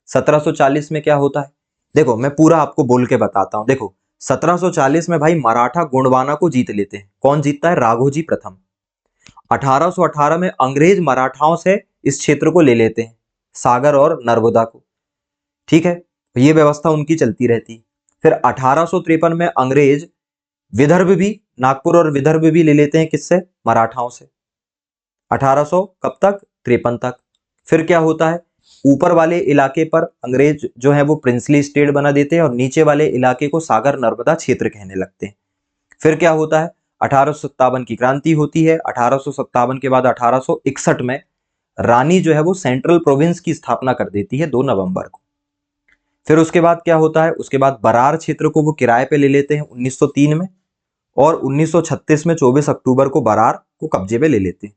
1740 में क्या होता है, देखो मैं पूरा आपको बोल के बताता हूं। देखो 1740 में भाई मराठा गोंडवाना को जीत लेते हैं। कौन जीतता है, राघोजी प्रथम। 1818 में अंग्रेज मराठाओं से इस क्षेत्र को ले लेते हैं, सागर और नर्मदा को। ठीक है, ये व्यवस्था उनकी चलती रहती। फिर 1853 में अंग्रेज विदर्भ भी, नागपुर और विदर्भ भी ले लेते हैं, किससे, मराठाओं से। 1800 कब तक, 53 तक। फिर क्या होता है, ऊपर वाले इलाके पर अंग्रेज जो है वो प्रिंसली स्टेट बना देते हैं और नीचे वाले इलाके को सागर नर्मदा क्षेत्र कहने लगते हैं। फिर क्या होता है, 1857 की क्रांति होती है। 1857 के बाद 1861 में रानी जो है वो सेंट्रल प्रोविंस की स्थापना कर देती है 2 नवंबर को। फिर उसके बाद क्या होता है, उसके बाद बरार क्षेत्र को वो किराए पे ले लेते हैं 1903 में, और 1936 में 24 अक्टूबर को बरार को कब्जे में ले लेते हैं।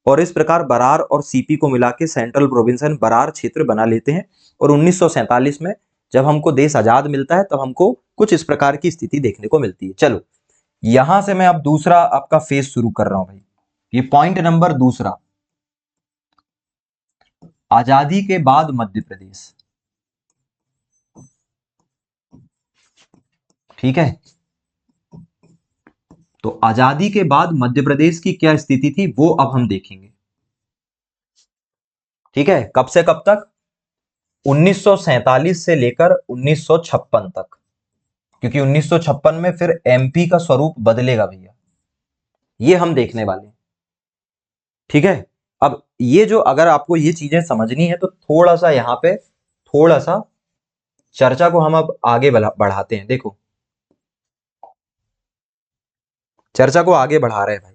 और इस प्रकार बरार और सीपी को मिला के सेंट्रल प्रोविंस बरार क्षेत्र बना लेते हैं। और 1947 में जब हमको देश आजाद मिलता है तब हमको कुछ इस प्रकार की स्थिति देखने को मिलती है। चलो, यहां से मैं अब दूसरा आपका फेज शुरू कर रहा हूं भाई। ये पॉइंट नंबर दूसरा, आजादी के बाद मध्य प्रदेश। ठीक है, तो आजादी के बाद मध्य प्रदेश की क्या स्थिति थी वो अब हम देखेंगे। ठीक है, कब से कब तक, 1947 से लेकर 1956 तक, क्योंकि 1956 में फिर एमपी का स्वरूप बदलेगा भैया, ये हम देखने वाले हैं। ठीक है, अब ये जो, अगर आपको ये चीजें समझनी है तो थोड़ा सा यहां पे थोड़ा सा चर्चा को हम अब आगे बढ़ाते हैं। देखो, चर्चा को आगे बढ़ा रहे हैं भाई।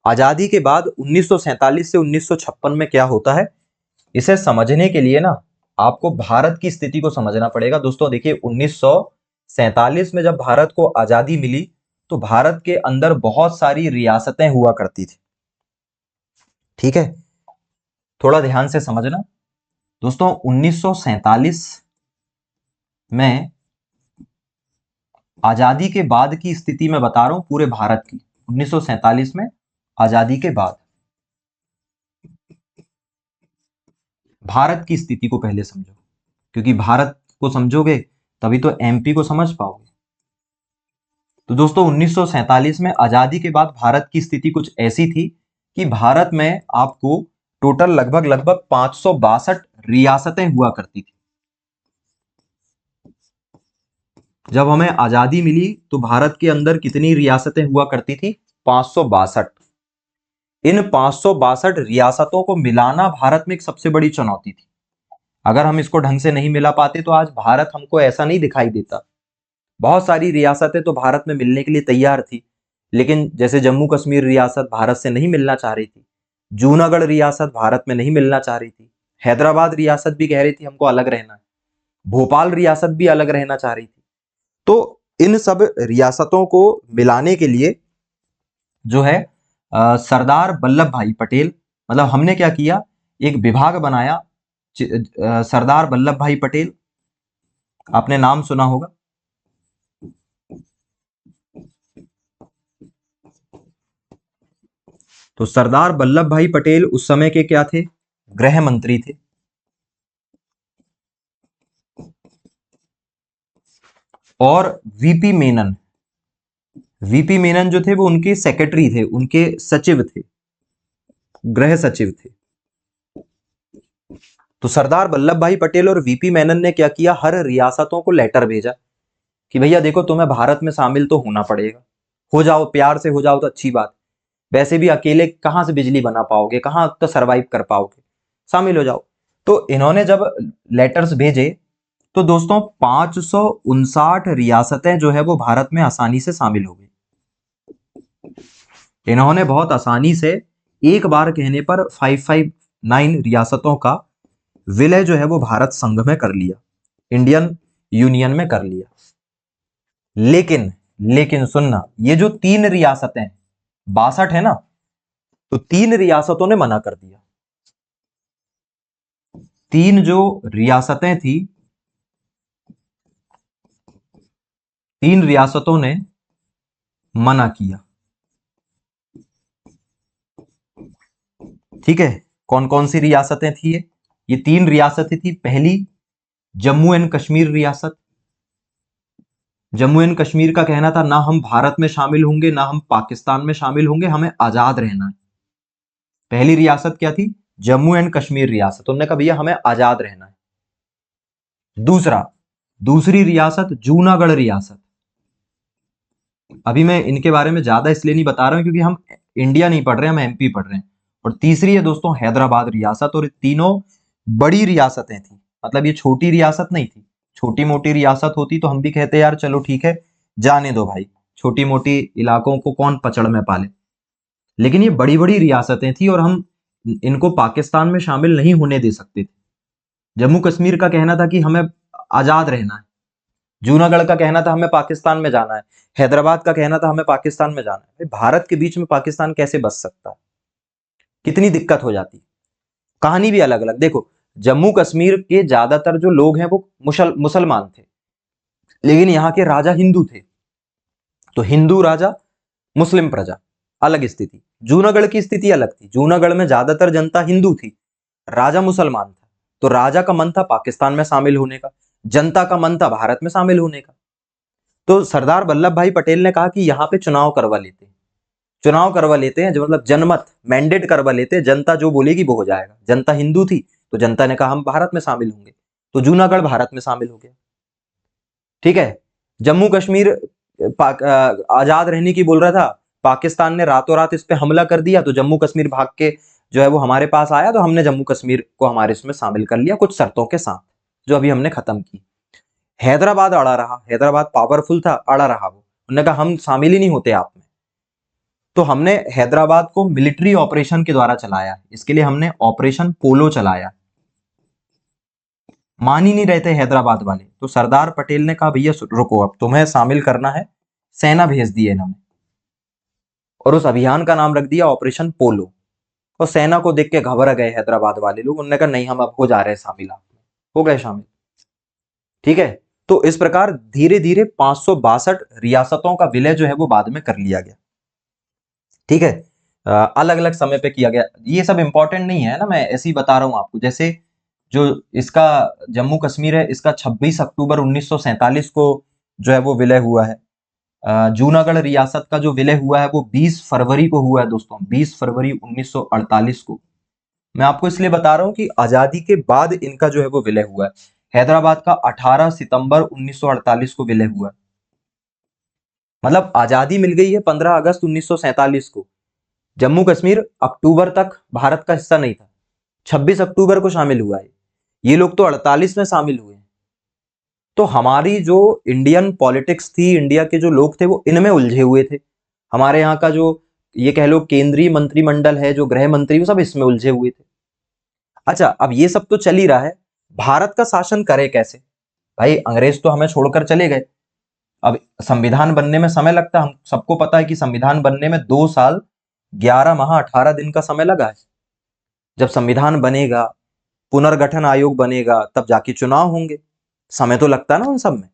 आजादी के बाद 1947 से 1956 में क्या होता है, इसे समझने के लिए ना आपको भारत की स्थिति को समझना पड़ेगा। दोस्तों देखिए, 1947 में जब भारत को आजादी मिली तो भारत के अंदर बहुत सारी रियासतें हुआ करती थी। ठीक है, थोड़ा ध्यान से समझना दोस्तों। 1947 में आजादी के बाद की स्थिति मैं बता रहा हूं पूरे भारत की। 1947 में आजादी के बाद भारत की स्थिति को पहले समझो, क्योंकि भारत को समझोगे तभी तो एमपी को समझ पाओगे। तो दोस्तों 1947 में आजादी के बाद भारत की स्थिति कुछ ऐसी थी कि भारत में आपको टोटल लगभग 562 रियासतें हुआ करती थी। जब हमें आजादी मिली तो भारत के अंदर कितनी रियासतें हुआ करती थी? 562। इन 562 रियासतों को मिलाना भारत में एक सबसे बड़ी चुनौती थी। अगर हम इसको ढंग से नहीं मिला पाते तो आज भारत हमको ऐसा नहीं दिखाई देता। बहुत सारी रियासतें तो भारत में मिलने के लिए तैयार थी, लेकिन जैसे जम्मू कश्मीर रियासत भारत से नहीं मिलना चाह रही थी, जूनागढ़ रियासत भारत में नहीं मिलना चाह रही थी, हैदराबाद रियासत भी कह रही थी हमको अलग रहना है, भोपाल रियासत भी अलग रहना चाह रही थी। तो इन सब रियासतों को मिलाने के लिए जो है सरदार वल्लभ भाई पटेल, मतलब हमने क्या किया, एक विभाग बनाया, सरदार वल्लभ भाई पटेल, आपने नाम सुना होगा। तो सरदार वल्लभ भाई पटेल उस समय के क्या थे? गृह मंत्री थे। और वीपी मेनन, वीपी मेनन जो थे वो उनके सेक्रेटरी थे, उनके सचिव थे, गृह सचिव थे। तो सरदार वल्लभ भाई पटेल और वीपी मेनन ने क्या किया, हर रियासतों को लेटर भेजा कि भैया देखो तुम्हें भारत में शामिल तो होना पड़ेगा, हो जाओ, प्यार से हो जाओ तो अच्छी बात, वैसे भी अकेले कहां से बिजली बना पाओगे, कहां तो सरवाइव कर पाओगे, शामिल हो जाओ। तो इन्होंने जब लेटर्स भेजे तो दोस्तों 559 रियासतें जो है वो भारत में आसानी से शामिल हो गई। इन्होंने बहुत आसानी से एक बार कहने पर 559 रियासतों का विलय जो है वो भारत संघ में कर लिया, इंडियन यूनियन में कर लिया। लेकिन लेकिन सुनना, ये जो 3 रियासतें 62 है ना, तो 3 रियासतों ने मना कर दिया। 3 जो रियासतें थी, 3 रियासतों ने मना किया। ठीक है, कौन कौन सी रियासतें थी ये 3 रियासतें थी। पहली, जम्मू एंड कश्मीर रियासत। जम्मू एंड कश्मीर का कहना था ना हम भारत में शामिल होंगे ना हम पाकिस्तान में शामिल होंगे, हमें आजाद रहना है। पहली रियासत क्या थी? जम्मू एंड कश्मीर रियासत। उन्होंने कहा भैया हमें आजाद रहना है। दूसरी रियासत जूनागढ़ रियासत। अभी मैं इनके बारे में ज्यादा इसलिए नहीं बता रहा हूं क्योंकि हम इंडिया नहीं पढ़ रहे, हम एमपी पढ़ रहे हैं। और तीसरी है दोस्तों हैदराबाद रियासत। और तीनों बड़ी रियासतें थी, मतलब ये छोटी रियासत नहीं थी। छोटी मोटी रियासत होती तो हम भी कहते यार चलो ठीक है, जाने दो भाई, छोटी मोटी इलाकों को कौन पचड़ में पाले। लेकिन ये बड़ी बड़ी रियासतें थी और हम इनको पाकिस्तान में शामिल नहीं होने दे सकते थे। जम्मू कश्मीर का कहना था कि हमें आजाद रहना है, जूनागढ़ का कहना था हमें पाकिस्तान में जाना है, हैदराबाद का कहना था हमें पाकिस्तान में जाना है। भारत के बीच में पाकिस्तान कैसे बच सकता है? कितनी दिक्कत हो जाती। कहानी भी अलग अलग देखो, जम्मू कश्मीर के ज्यादातर जो लोग हैं वो मुसलमान थे, लेकिन यहाँ के राजा हिंदू थे। तो हिंदू राजा, मुस्लिम प्रजा, अलग स्थिति। जूनागढ़ की स्थिति अलग थी, जूनागढ़ में ज्यादातर जनता हिंदू थी, राजा मुसलमान था। तो राजा का मन था पाकिस्तान में शामिल होने का, जनता का मन था भारत में शामिल होने का। तो सरदार वल्लभ भाई पटेल ने कहा कि यहाँ पे चुनाव करवा लेते हैं, चुनाव करवा लेते हैं, जो मतलब जनमत मैंडेट करवा लेते हैं, जनता जो बोलेगी वो हो जाएगा। जनता हिंदू थी तो जनता ने कहा हम भारत में शामिल होंगे, तो जूनागढ़ भारत में शामिल हो गया। ठीक है, जम्मू कश्मीर आजाद रहने की बोल रहा था, पाकिस्तान ने रातों रात इस पे हमला कर दिया, तो जम्मू कश्मीर भाग के जो है वो हमारे पास आया, तो हमने जम्मू कश्मीर को हमारे इसमें शामिल कर लिया कुछ शर्तों के साथ, जो अभी हमने खत्म की। हैदराबाद अड़ा रहा, हैदराबाद पावरफुल था, अड़ा रहा वो, उन्होंने कहा हम शामिल ही नहीं होते आप में। तो हमने हैदराबाद को मिलिट्री ऑपरेशन के द्वारा चलाया, इसके लिए हमने ऑपरेशन पोलो चलाया। मान ही नहीं रहे थे हैदराबाद वाले, तो सरदार पटेल ने कहा भैया रुको, अब तुम्हें शामिल करना है। सेना भेज दी इन्होंने और उस अभियान का नाम रख दिया ऑपरेशन पोलो। और सेना को देख के घबरा गए हैदराबाद वाले लोग, उन्होंने कहा नहीं हम अब हो जा रहे हैं शामिल, आप हो गए शामिल। ठीक है, तो इस प्रकार धीरे धीरे 562 रियासतों का विलय जो है वो बाद में कर लिया गया। ठीक है, अलग अलग समय पे किया गया। ये सब इंपॉर्टेंट नहीं है ना, मैं ऐसे ही बता रहा हूं आपको। जैसे जो इसका जम्मू कश्मीर है, इसका 26 अक्टूबर 1947 को जो है वो विलय हुआ है। जूनागढ़ रियासत का जो विलय हुआ है वो 20 फरवरी को हुआ है दोस्तों, 20 फरवरी 1948 को। मैं आपको इसलिए बता रहा हूं कि आजादी के बाद इनका जो है वो विलय हुआ है। हैदराबाद का 18 सितंबर 1948 को विलय हुआ है। मतलब आजादी मिल गई है 15 अगस्त 1947 को। जम्मू कश्मीर अक्टूबर तक भारत का हिस्सा नहीं था, 26 अक्टूबर को शामिल हुआ है। ये लोग तो 48 में शामिल हुए। तो हमारी जो इंडियन पॉलिटिक्स थी, इंडिया के जो लोग थे वो इनमें उलझे हुए थे। हमारे यहाँ का जो ये कह लो केंद्रीय मंत्रिमंडल है, जो गृह मंत्री, वो सब इसमें उलझे हुए थे। अच्छा, अब ये सब तो चल ही रहा है, भारत का शासन करे कैसे? भाई अंग्रेज तो हमें छोड़कर चले गए। अब संविधान बनने में समय लगता है, हम सबको पता है कि संविधान बनने में 2 साल 11 माह 18 दिन का समय लगा है। जब संविधान बनेगा, पुनर्गठन आयोग बनेगा, तब जाके चुनाव होंगे। समय तो लगता है ना उन सब में।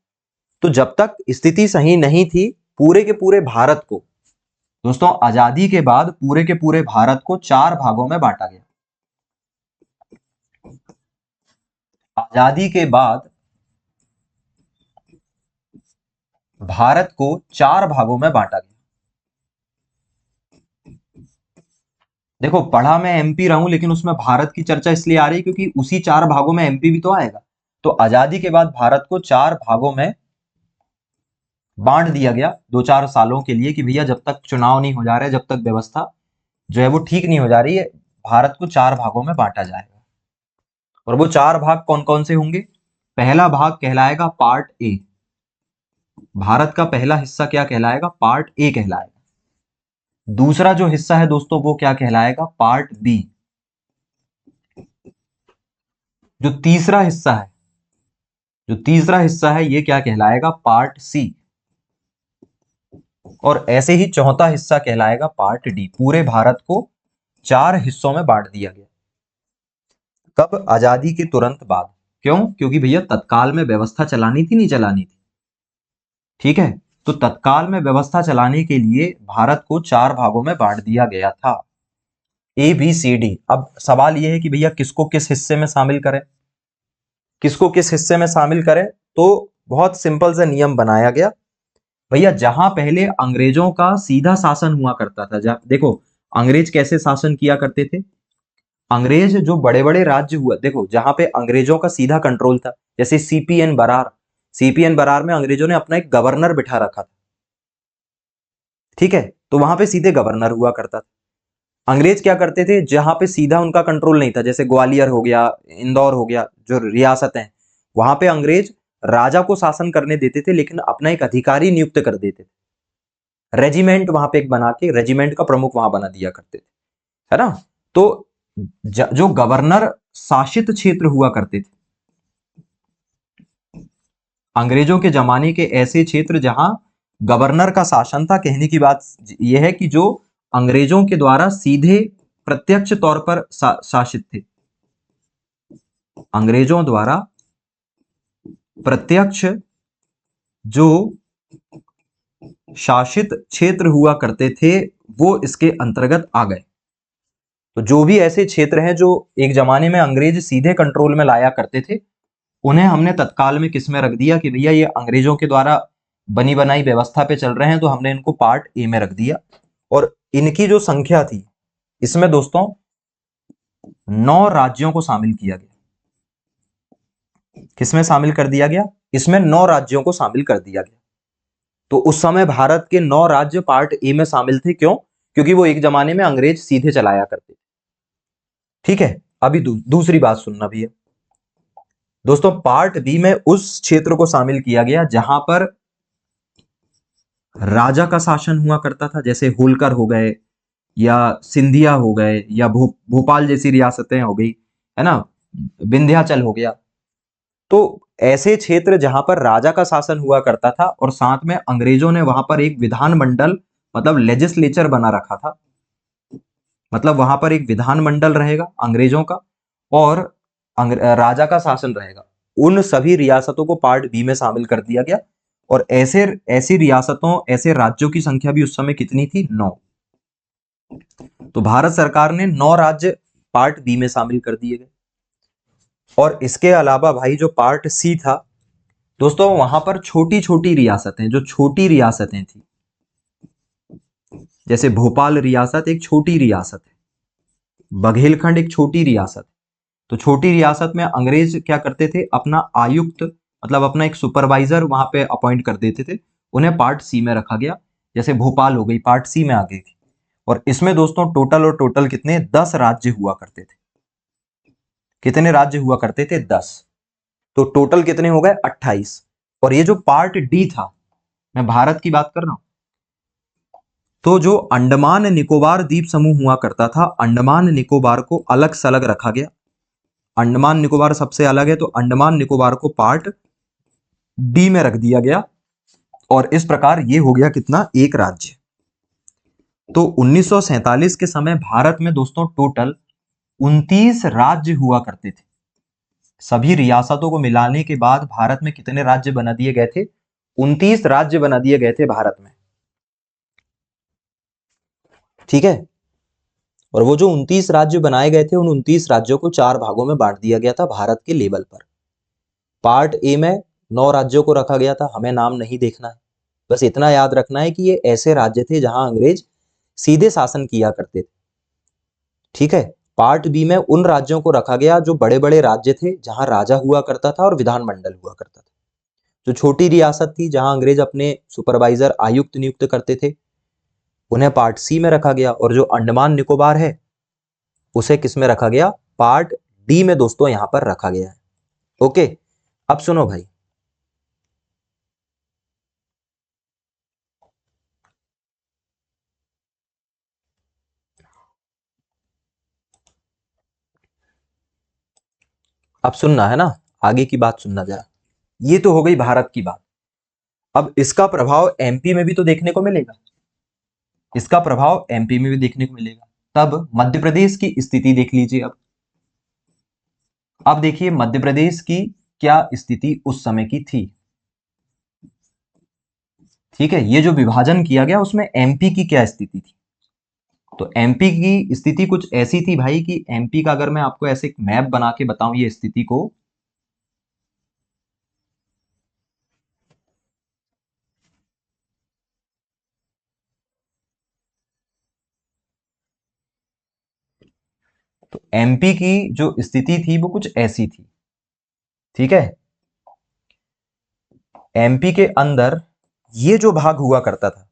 तो जब तक स्थिति सही नहीं थी, पूरे के पूरे भारत को दोस्तों आजादी के बाद पूरे के पूरे भारत को 4 भागों में बांटा गया। आजादी के बाद भारत को 4 भागों में बांटा गया। देखो, पढ़ा मैं एमपी रहा हूं, लेकिन उसमें भारत की चर्चा इसलिए आ रही है क्योंकि उसी 4 भागों में एमपी भी तो आएगा। तो आजादी के बाद भारत को 4 भागों में बांट दिया गया 2-4 सालों के लिए कि भैया जब तक चुनाव नहीं हो जा रहे, जब तक व्यवस्था जो है वो ठीक नहीं हो जा रही है, भारत को 4 भागों में बांटा जाएगा। और वो 4 भाग कौन कौन से होंगे? पहला भाग कहलाएगा पार्ट ए। भारत का पहला हिस्सा क्या कहलाएगा? पार्ट ए कहलाएगा। दूसरा जो हिस्सा है दोस्तों वो क्या कहलाएगा? Part B. जो तीसरा हिस्सा है, ये क्या कहलाएगा? Part C. और ऐसे ही चौथा हिस्सा कहलाएगा पार्ट डी। पूरे भारत को 4 हिस्सों में बांट दिया गया। कब? आजादी के तुरंत बाद। क्यों? क्योंकि भैया तत्काल में व्यवस्था चलानी थी, नहीं चलानी थी? ठीक है, तो तत्काल में व्यवस्था चलाने के लिए भारत को 4 भागों में बांट दिया गया था, ए बी सी डी। अब सवाल यह है कि भैया किसको किस हिस्से में शामिल करें, किसको किस हिस्से में शामिल करें? तो बहुत सिंपल सा नियम बनाया गया। भैया जहां पहले अंग्रेजों का सीधा शासन हुआ करता था, देखो अंग्रेज कैसे शासन किया करते थे। अंग्रेज जो बड़े बड़े राज्य हुआ, देखो जहां पे अंग्रेजों का सीधा कंट्रोल था, जैसे सीपीएन बरार, सीपीएन बरार में अंग्रेजों ने अपना एक गवर्नर बिठा रखा था। ठीक है, तो वहां पे सीधे गवर्नर हुआ करता था। अंग्रेज क्या करते थे, जहां पे सीधा उनका कंट्रोल नहीं था, जैसे ग्वालियर हो गया, इंदौर हो गया, जो रियासतें हैं, वहां पे अंग्रेज राजा को शासन करने देते थे, लेकिन अपना एक अधिकारी नियुक्त कर देते थे। रेजिमेंट वहां पे एक बना के रेजिमेंट का प्रमुख वहां बना दिया करते थे, है ना? तो जो गवर्नर शासित क्षेत्र हुआ करते थे, अंग्रेजों के जमाने के ऐसे क्षेत्र जहां गवर्नर का शासन था, कहने की बात यह है कि जो अंग्रेजों के द्वारा सीधे प्रत्यक्ष तौर पर शासित थे, अंग्रेजों द्वारा प्रत्यक्ष जो शासित क्षेत्र हुआ करते थे वो इसके अंतर्गत आ गए। तो जो भी ऐसे क्षेत्र हैं जो एक जमाने में अंग्रेज सीधे कंट्रोल में लाया करते थे, उन्हें हमने तत्काल में किस में रख दिया कि भैया ये अंग्रेजों के द्वारा बनी बनाई व्यवस्था पे चल रहे हैं, तो हमने इनको पार्ट ए में रख दिया। और इनकी जो संख्या थी, इसमें दोस्तों 9 राज्यों को शामिल किया गया। किसमें शामिल कर दिया गया? इसमें 9 राज्यों को शामिल कर दिया गया। तो उस समय भारत के 9 राज्य पार्ट ए में शामिल थे। क्यों? क्योंकि वो एक जमाने में अंग्रेज सीधे चलाया करते थे। ठीक है, अभी दूसरी बात सुनना भी है दोस्तों। पार्ट बी में उस क्षेत्र को शामिल किया गया जहां पर राजा का शासन हुआ करता था, जैसे होलकर हो गए या सिंधिया हो गए या भोपाल जैसी रियासतें हो गई, है ना, विंध्याचल हो गया। तो ऐसे क्षेत्र जहां पर राजा का शासन हुआ करता था और साथ में अंग्रेजों ने वहां पर एक विधानमंडल, मतलब लेजिस्लेचर बना रखा था, मतलब वहां पर एक विधानमंडल रहेगा अंग्रेजों का और राजा का शासन रहेगा। उन सभी रियासतों को पार्ट बी में शामिल कर दिया गया। और ऐसी रियासतों, ऐसे राज्यों की संख्या भी उस समय कितनी थी? 9। तो भारत सरकार ने 9 राज्य पार्ट बी में शामिल कर दिए गए। और इसके अलावा भाई जो पार्ट सी था, दोस्तों वहां पर छोटी छोटी रियासतें, जो छोटी रियासतें थी, जैसे भोपाल रियासत एक छोटी रियासत है, बघेलखंड एक छोटी रियासत। तो छोटी रियासत में अंग्रेज क्या करते थे, अपना आयुक्त मतलब अपना एक सुपरवाइजर वहां पे अपॉइंट कर देते थे, उन्हें पार्ट सी में रखा गया। जैसे भोपाल हो गई, पार्ट सी में आ गई थी। और इसमें दोस्तों टोटल कितने, 10 राज्य हुआ करते थे। कितने राज्य हुआ करते थे, 10। तो टोटल कितने हो गए, 28। और ये जो पार्ट डी था, मैं भारत की बात कर रहा हूं, तो जो अंडमान निकोबार द्वीप समूह हुआ करता था, अंडमान निकोबार को अलग सलग रखा गया। अंडमान निकोबार सबसे अलग है, तो अंडमान निकोबार को पार्ट डी में रख दिया गया। और इस प्रकार ये हो गया कितना, एक राज्य। तो 1947 के समय भारत में दोस्तों टोटल 29 राज्य हुआ करते थे। सभी रियासतों को मिलाने के बाद भारत में कितने राज्य बना दिए गए थे, 29 राज्य बना दिए गए थे भारत में। ठीक है। और वो जो 29 राज्य बनाए गए थे, उन 29 राज्यों को 4 भागों में बांट दिया गया था भारत के लेवल पर। पार्ट ए में 9 राज्यों को रखा गया था, हमें नाम नहीं देखना है, बस इतना याद रखना है कि ये ऐसे राज्य थे जहां अंग्रेज सीधे शासन किया करते थे। ठीक है। पार्ट बी में उन राज्यों को रखा गया जो बड़े बड़े राज्य थे, जहां राजा हुआ करता था और विधानमंडल हुआ करता था। जो छोटी रियासत थी, जहां अंग्रेज अपने सुपरवाइजर आयुक्त नियुक्त करते थे, उन्हें पार्ट सी में रखा गया। और जो अंडमान निकोबार है, उसे किस में रखा गया, पार्ट डी में दोस्तों यहां पर रखा गया है। ओके, अब सुनो भाई, अब सुनना है ना, आगे की बात सुनना जरा। ये तो हो गई भारत की बात। अब इसका प्रभाव एमपी में भी तो देखने को मिलेगा, इसका प्रभाव एमपी में भी देखने को मिलेगा। तब मध्य प्रदेश की स्थिति देख लीजिए। अब देखिए मध्य प्रदेश की क्या स्थिति उस समय की थी। ठीक है, ये जो विभाजन किया गया उसमें एमपी की क्या स्थिति थी। तो एमपी की स्थिति कुछ ऐसी थी भाई कि एमपी का अगर मैं आपको ऐसे एक मैप बना के बताऊं ये स्थिति को, तो एमपी की जो स्थिति थी वो कुछ ऐसी थी। ठीक है, एमपी के अंदर ये जो भाग हुआ करता था,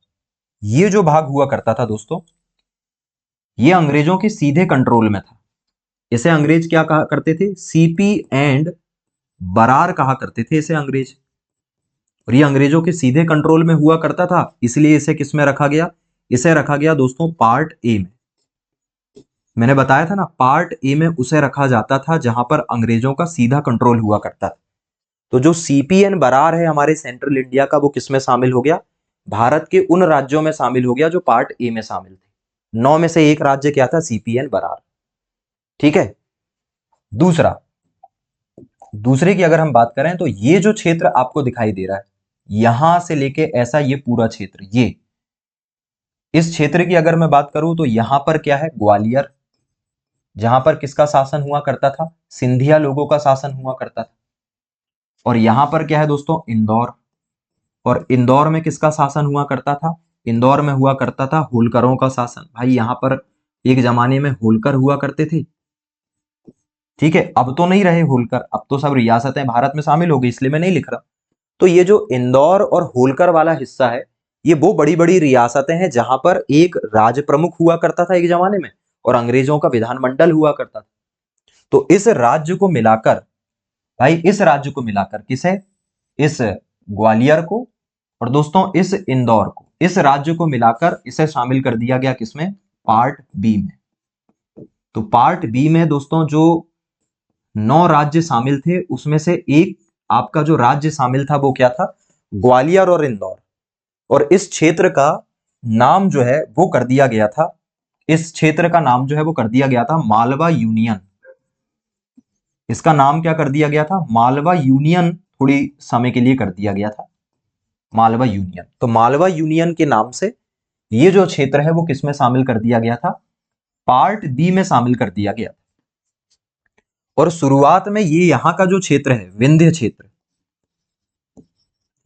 ये जो भाग हुआ करता था दोस्तों, ये अंग्रेजों के सीधे कंट्रोल में था। इसे अंग्रेज क्या कहा करते थे, सीपी एंड बरार कहा करते थे इसे अंग्रेज। और ये अंग्रेजों के सीधे कंट्रोल में हुआ करता था, इसलिए इसे किस में रखा गया, इसे रखा गया दोस्तों पार्ट ए में। मैंने बताया था ना, पार्ट ए में उसे रखा जाता था जहां पर अंग्रेजों का सीधा कंट्रोल हुआ करता था। तो जो सीपीएन बरार है हमारे सेंट्रल इंडिया का, वो किस में शामिल हो गया, भारत के उन राज्यों में शामिल हो गया जो पार्ट ए में शामिल थे। 9 में से एक राज्य क्या था, सीपीएन बरार। ठीक है। दूसरा, दूसरे की अगर हम बात करें तो ये जो क्षेत्र आपको दिखाई दे रहा है, यहां से लेके ऐसा ये पूरा क्षेत्र, ये इस क्षेत्र की अगर मैं बात करूं तो यहां पर क्या है, ग्वालियर, जहां पर किसका शासन हुआ करता था, सिंधिया लोगों का शासन हुआ करता था। और यहां पर क्या है दोस्तों, इंदौर। और इंदौर में किसका शासन हुआ करता था, इंदौर में हुआ करता था होलकरों का शासन। भाई यहां पर एक जमाने में होलकर हुआ करते थे। ठीक है, अब तो नहीं रहे होलकर, अब तो सब रियासतें भारत में शामिल हो गई, इसलिए मैं नहीं लिख रहा। तो ये जो इंदौर और होलकर वाला हिस्सा है, ये वो बड़ी बड़ी रियासतें हैं जहां पर एक राज प्रमुख हुआ करता था एक जमाने में, और अंग्रेजों का विधानमंडल हुआ करता था। तो इस राज्य को मिलाकर, भाई इस राज्य को मिलाकर किसे, इस ग्वालियर को और दोस्तों इस इंदौर को, इस राज्य को मिलाकर इसे शामिल कर दिया गया किसमें, पार्ट बी में। तो पार्ट बी में दोस्तों जो 9 राज्य शामिल थे, उसमें से एक आपका जो राज्य शामिल था वो क्या था, ग्वालियर और इंदौर। और इस क्षेत्र का नाम जो है वो कर दिया गया था, इस क्षेत्र का नाम जो है वो कर दिया गया था मालवा यूनियन। इसका नाम क्या कर दिया गया था, मालवा यूनियन, थोड़ी समय के लिए कर दिया गया था मालवा यूनियन। तो मालवा यूनियन के नाम से ये जो क्षेत्र है वो किसमें शामिल कर दिया गया था, पार्ट बी में शामिल कर दिया गया। और शुरुआत में ये यहां का जो क्षेत्र है, विंध्य क्षेत्र,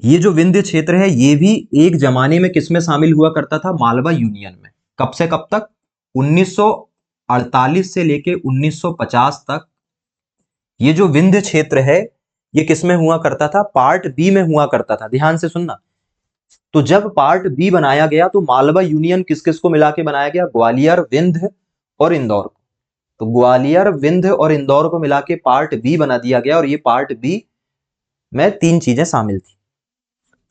ये जो विंध्य क्षेत्र है ये भी एक जमाने में किसमें शामिल हुआ करता था? मालवा यूनियन में। कब से कब तक? 1948 से लेके 1950 तक ये जो विंध्य क्षेत्र है ये किसमें हुआ करता था? पार्ट बी में हुआ करता था। ध्यान से सुनना। तो जब पार्ट बी बनाया गया तो मालवा यूनियन किस किस को मिला के बनाया गया? ग्वालियर, विंध्य और इंदौर को। तो ग्वालियर, विंध्य और इंदौर को मिला के पार्ट बी बना दिया गया और ये पार्ट बी में 3 चीजें शामिल थी।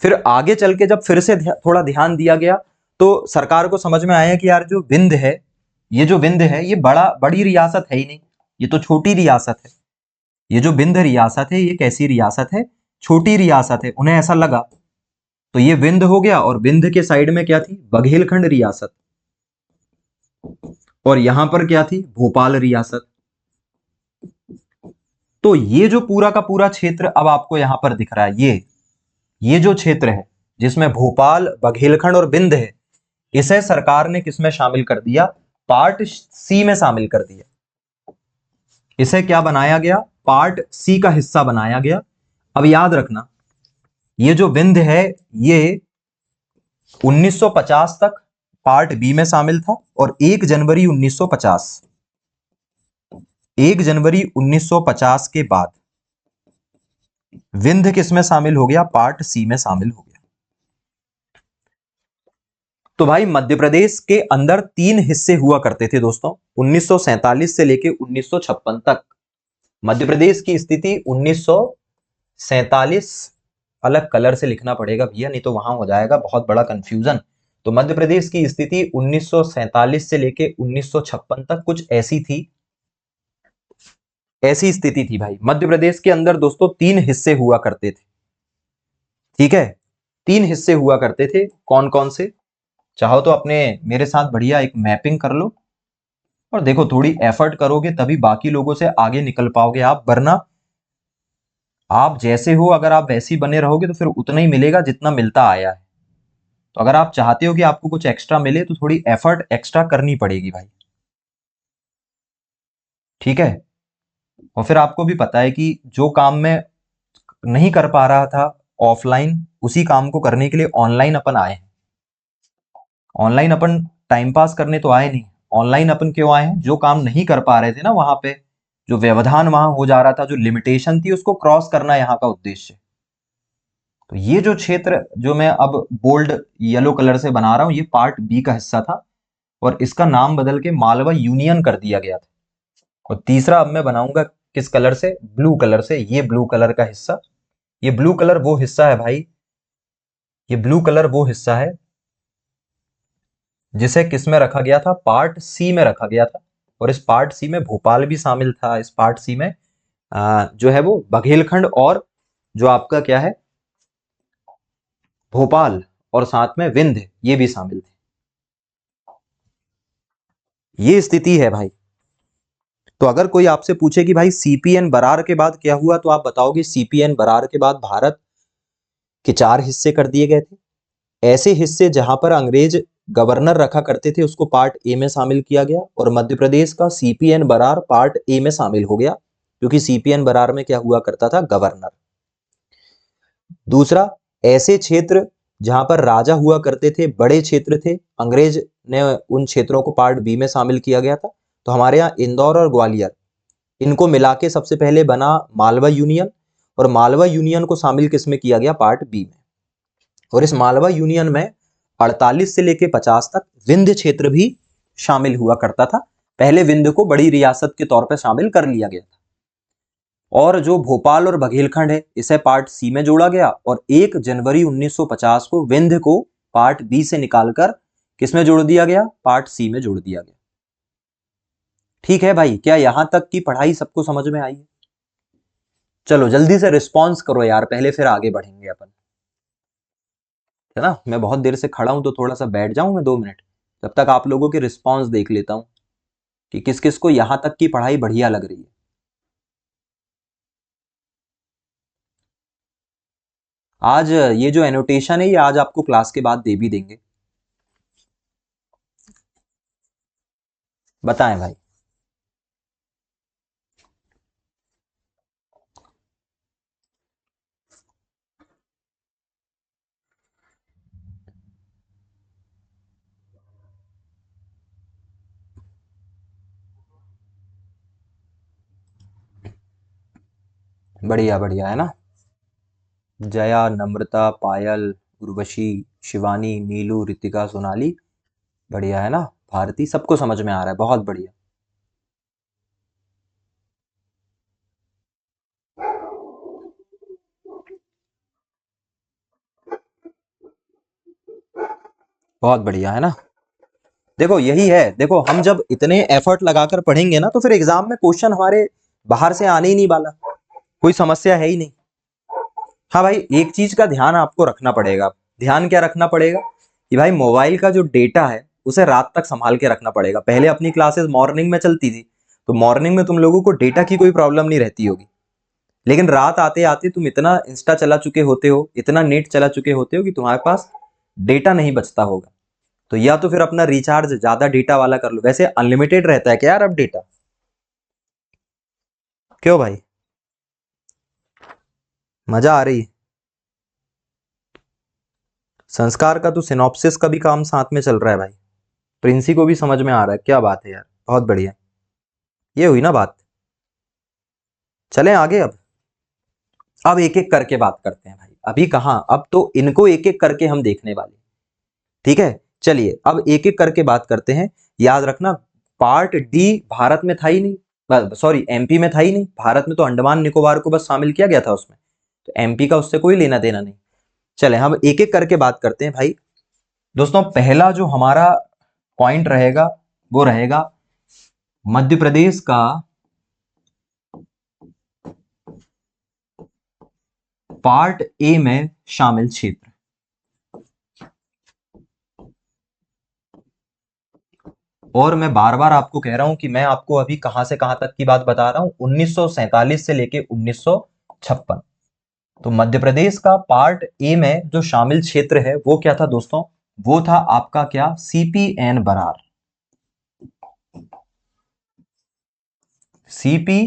फिर आगे चल के जब फिर से थोड़ा ध्यान दिया गया तो सरकार को समझ में आया कि यार जो विंध्य है, ये जो विंध्य है ये बड़ी रियासत है ही नहीं, ये तो छोटी रियासत है। ये जो विंध्य रियासत है ये कैसी रियासत है? छोटी रियासत है। उन्हें ऐसा लगा तो ये विंध्य हो गया और विंध्य के साइड में क्या थी? बघेलखंड रियासत। और यहां पर क्या थी? भोपाल रियासत। तो ये जो पूरा का पूरा क्षेत्र अब आपको यहां पर दिख रहा है, ये जो क्षेत्र है जिसमें भोपाल, बघेलखंड और विंध्य है, इसे सरकार ने किसमें शामिल कर दिया? पार्ट सी में शामिल कर दिया। इसे क्या बनाया गया? पार्ट सी का हिस्सा बनाया गया। अब याद रखना ये जो विंध्य है ये 1950 तक पार्ट बी में शामिल था और 1 जनवरी 1950 के बाद विंध्य किसमें शामिल हो गया? पार्ट सी में शामिल हो गया। तो भाई मध्य प्रदेश के अंदर 3 हिस्से हुआ करते थे दोस्तों। 1947 से लेके 1956 तक मध्य प्रदेश की स्थिति 1947, अलग कलर से लिखना पड़ेगा भैया नहीं तो वहां हो जाएगा बहुत बड़ा कंफ्यूजन। तो मध्य प्रदेश की स्थिति 1947 से लेके 1956 तक कुछ ऐसी थी, ऐसी स्थिति थी भाई। मध्य प्रदेश के अंदर दोस्तों 3 हिस्से हुआ करते थे। ठीक है, 3 हिस्से हुआ करते थे। कौन कौन से? चाहो तो अपने मेरे साथ बढ़िया एक मैपिंग कर लो और देखो थोड़ी एफर्ट करोगे तभी बाकी लोगों से आगे निकल पाओगे आप, वरना आप जैसे हो अगर आप वैसे ही बने रहोगे तो फिर उतना ही मिलेगा जितना मिलता आया है। तो अगर आप चाहते हो कि आपको कुछ एक्स्ट्रा मिले तो थोड़ी एफर्ट एक्स्ट्रा करनी पड़ेगी भाई। ठीक है, और फिर आपको भी पता है कि जो काम मैं नहीं कर पा रहा था ऑफलाइन, उसी काम को करने के लिए ऑनलाइन अपन आए हैं। ऑनलाइन अपन टाइम पास करने तो आए नहीं, ऑनलाइन अपन क्यों आए हैं? जो काम नहीं कर पा रहे थे ना वहां पे, जो व्यवधान वहां हो जा रहा था, जो लिमिटेशन थी, उसको क्रॉस करना यहाँ का उद्देश्य। तो ये जो क्षेत्र जो मैं अब बोल्ड येलो कलर से बना रहा हूं ये पार्ट बी का हिस्सा था और इसका नाम बदल के मालवा यूनियन कर दिया गया था। और तीसरा अब मैं बनाऊंगा किस कलर से? ब्लू कलर से। ये ब्लू कलर का हिस्सा, ये ब्लू कलर वो हिस्सा है भाई, ये ब्लू कलर वो हिस्सा है जिसे किस में रखा गया था? पार्ट सी में रखा गया था। और इस पार्ट सी में भोपाल भी शामिल था। इस पार्ट सी में जो है वो बघेलखंड और जो आपका क्या है भोपाल और साथ में विंध्य ये भी शामिल थे। ये स्थिति है भाई। तो अगर कोई आपसे पूछे कि भाई सीपीएन बरार के बाद क्या हुआ, तो आप बताओगे सीपीएन बरार के बाद भारत के 4 हिस्से कर दिए गए थे। ऐसे हिस्से जहां पर अंग्रेज गवर्नर रखा करते थे उसको पार्ट ए में शामिल किया गया और मध्य प्रदेश का सीपीएन बरार पार्ट ए में शामिल हो गया क्योंकि सीपीएन बरार में क्या हुआ करता था? गवर्नर। दूसरा, ऐसे क्षेत्र जहां पर राजा हुआ करते थे, बड़े क्षेत्र थे, अंग्रेज ने उन क्षेत्रों को पार्ट बी में शामिल किया गया था। तो हमारे यहाँ इंदौर और ग्वालियर इनको मिला के सबसे पहले बना मालवा यूनियन और मालवा यूनियन को शामिल किसमें किया गया? पार्ट बी में। और इस मालवा यूनियन में 48 से लेके 50 तक विंध्य क्षेत्र भी शामिल हुआ करता था। पहले विंध्य को बड़ी रियासत के तौर पर शामिल कर लिया गया था और जो भोपाल और बघेलखंड है इसे पार्ट सी में जोड़ा गया और 1 जनवरी 1950 को विंध्य को पार्ट बी से निकालकर किसमें जोड़ दिया गया? पार्ट सी में जोड़ दिया गया। ठीक है भाई, क्या यहां तक की पढ़ाई सबको समझ में आई है? चलो जल्दी से रिस्पॉन्स करो यार पहले, फिर आगे बढ़ेंगे अपन, है ना। मैं बहुत देर से खड़ा हूं तो थोड़ा सा बैठ जाऊं मैं 2 मिनट, जब तक आप लोगों के रिस्पॉन्स देख लेता हूं कि किस किस को यहां तक की पढ़ाई बढ़िया लग रही है। आज ये जो एनोटेशन है ये आज आपको क्लास के बाद दे भी देंगे। बताएं भाई। बढ़िया बढ़िया है ना। जया, नम्रता, पायल, उर्वशी, शिवानी, नीलू, रितिका, सोनाली। बढ़िया है ना। भारती, सबको समझ में आ रहा है, बहुत बढ़िया। बहुत बढ़िया है ना। देखो यही है, देखो हम जब इतने एफर्ट लगाकर पढ़ेंगे ना तो फिर एग्जाम में क्वेश्चन हमारे बाहर से आने ही नहीं वाला, कोई समस्या है ही नहीं। हाँ भाई, एक चीज का ध्यान आपको रखना पड़ेगा। ध्यान क्या रखना पड़ेगा कि भाई मोबाइल का जो डेटा है उसे रात तक संभाल के रखना पड़ेगा। पहले अपनी क्लासेस मॉर्निंग में चलती थी, तो मॉर्निंग में तुम लोगों को डेटा की कोई प्रॉब्लम नहीं रहती होगी, लेकिन रात आते आते तुम इतना इंस्टा चला चुके होते हो, इतना नेट चला चुके होते हो कि तुम्हारे पास डेटा नहीं बचता होगा। तो या तो फिर अपना रिचार्ज ज्यादा डेटा वाला कर लो। वैसे अनलिमिटेड रहता है क्या यार अब डेटा? क्यों भाई, मजा आ रही है? संस्कार का तो सिनॉप्सिस का भी काम साथ में चल रहा है भाई। प्रिंसी को भी समझ में आ रहा है, क्या बात है यार, बहुत बढ़िया। ये हुई ना बात। चलें आगे। अब एक एक करके बात करते हैं भाई। अभी कहां, अब तो इनको एक एक करके हम देखने वाले। ठीक है, चलिए अब एक एक करके बात करते हैं। याद रखना, पार्ट डी भारत में था ही नहीं, सॉरी एमपी में था ही नहीं। भारत में तो अंडमान निकोबार को बस शामिल किया गया था उसमें, तो एमपी का उससे कोई लेना देना नहीं। चले हम एक एक करके बात करते हैं भाई। दोस्तों पहला जो हमारा पॉइंट रहेगा वो रहेगा मध्य प्रदेश का पार्ट ए में शामिल क्षेत्र। और मैं बार बार आपको कह रहा हूं कि मैं आपको अभी कहां से कहां तक की बात बता रहा हूं, 1947 से लेके 1956। तो मध्य प्रदेश का पार्ट ए में जो शामिल क्षेत्र है वो क्या था दोस्तों? वो था आपका क्या, CP and Berar. CP